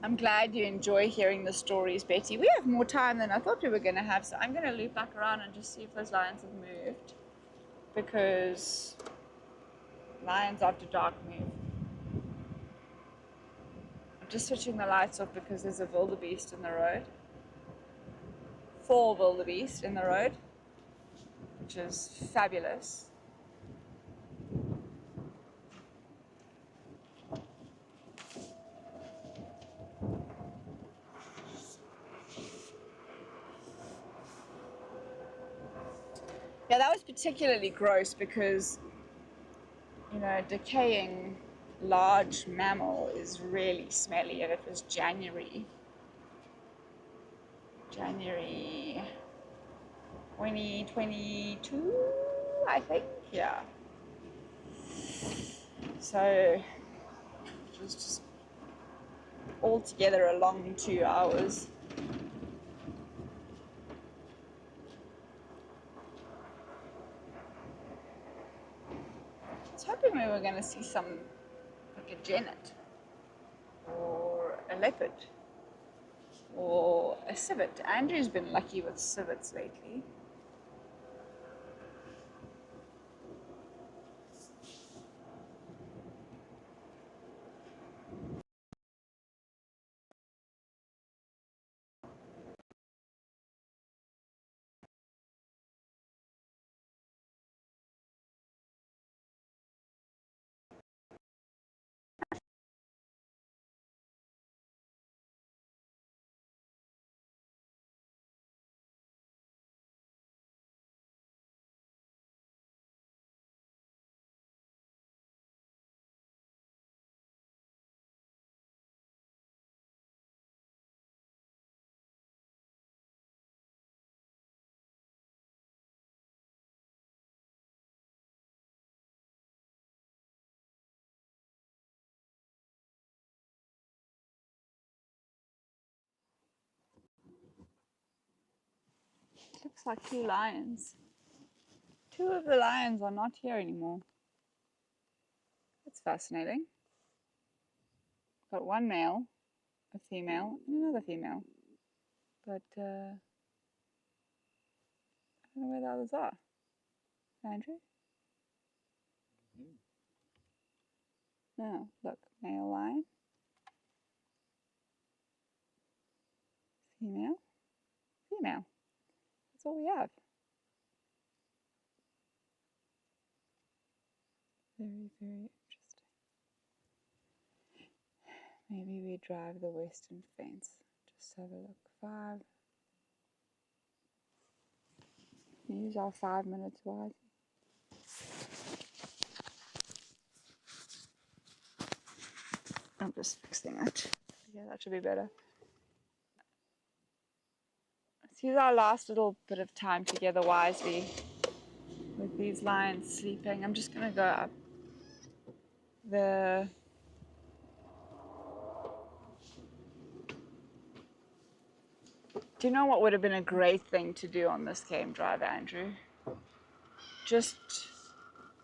I'm glad you enjoy hearing the stories, Betty. We have more time than I thought we were going to have, so I'm going to loop back around and just see if those lions have moved. Because lions after dark move. I'm just switching the lights off because there's a wildebeest in the road. 4 wildebeest in the road, which is fabulous. Yeah, that was particularly gross because, decaying large mammal is really smelly, and it was January 2022, I think, yeah. So it was just altogether a long 2 hours. I was hoping we were going to see some, like a genet, or a leopard, or a civet. Andrew's been lucky with civets lately. looks like 2 lions. 2 of the lions are not here anymore. That's fascinating. Got 1 male, a female, and another female. But I don't know where the others are. Andrew? No, look, male lion. Female. Female. That's all we have. Very, very interesting. Maybe we drive the western fence. Just have a look. 5. Use our 5 minutes wisely. I'm just fixing it. Yeah, that should be better. Let's use our last little bit of time together wisely with these lions sleeping. I'm just going to go up the... Do you know what would have been a great thing to do on this game drive, Andrew? Just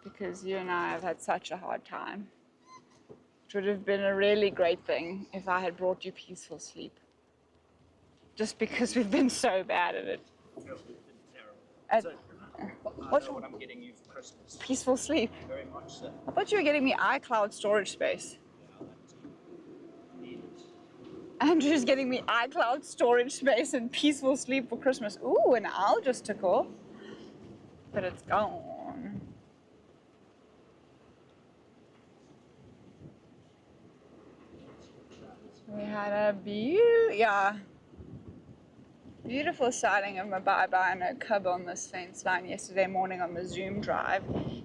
because you and I have had such a hard time. It would have been a really great thing if I had brought you peaceful sleep. Just because we've been so bad at it.
I know what I'm getting you for Christmas.
Peaceful sleep.
Very much so.
I thought you were getting me iCloud storage space. Andrew's getting me iCloud storage space and peaceful sleep for Christmas. Ooh, an owl just took off. But it's gone. We had a beautiful sighting of my bye-bye cub on this fence line yesterday morning on the Zoom drive.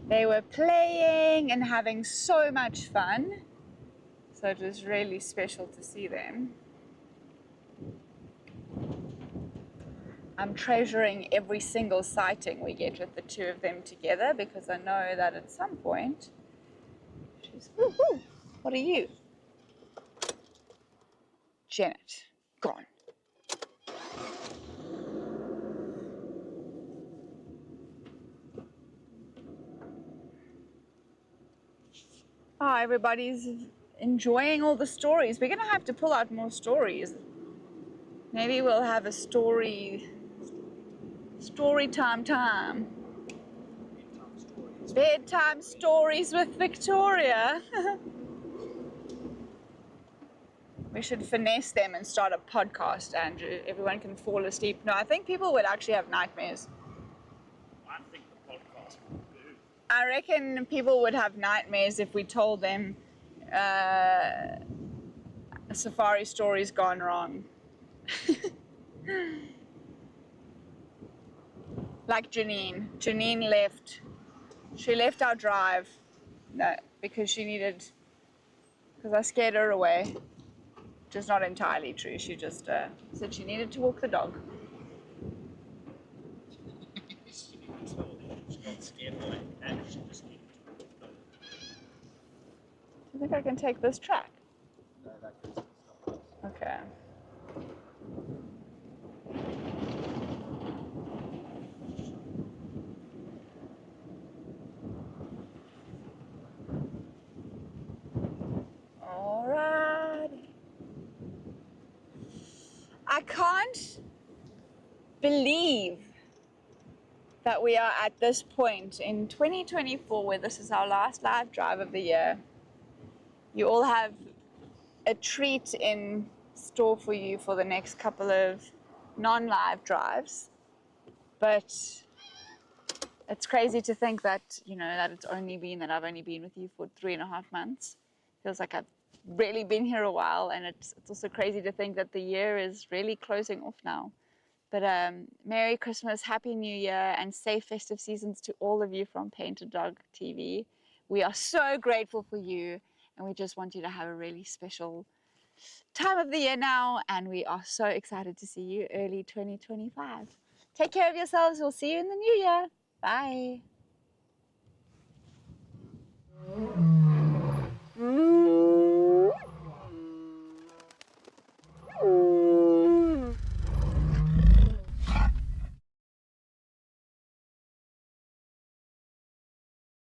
They were playing and having so much fun. So it was really special to see them. I'm treasuring every single sighting we get with the 2 of them together because I know that at some point she's... Woo-hoo! What are you? Janet. Gone. Oh, everybody's enjoying all the stories. We're going to have to pull out more stories. Maybe we'll have a story time. Bedtime stories with Victoria. We should finesse them and start a podcast, Andrew. Everyone can fall asleep. No, I think people would actually have nightmares.
I think the podcast will do.
I reckon people would have nightmares if we told them a safari story's gone wrong. Like Janine. Janine left. She left our drive because I scared her away. Which is not entirely true. She just said she needed to walk the dog.
She got scared away and she just needed to walk the dog.
Do you think I can take this track?
No, that goes somewhere else.
Okay. Alrighty. I can't believe that we are at this point in 2024 where this is our last live drive of the year. You all have a treat in store for you for the next couple of non-live drives, but it's crazy to think that, that I've only been with you for 3.5 months. Feels like I've really been here a while, and it's also crazy to think that the year is really closing off now. But Merry Christmas, Happy New Year, and safe festive seasons to all of you from Painted Dog TV. We are so grateful for you, and we just want you to have a really special time of the year now, and we are so excited to see you early 2025. Take care of yourselves. We'll see you in the new year. Bye.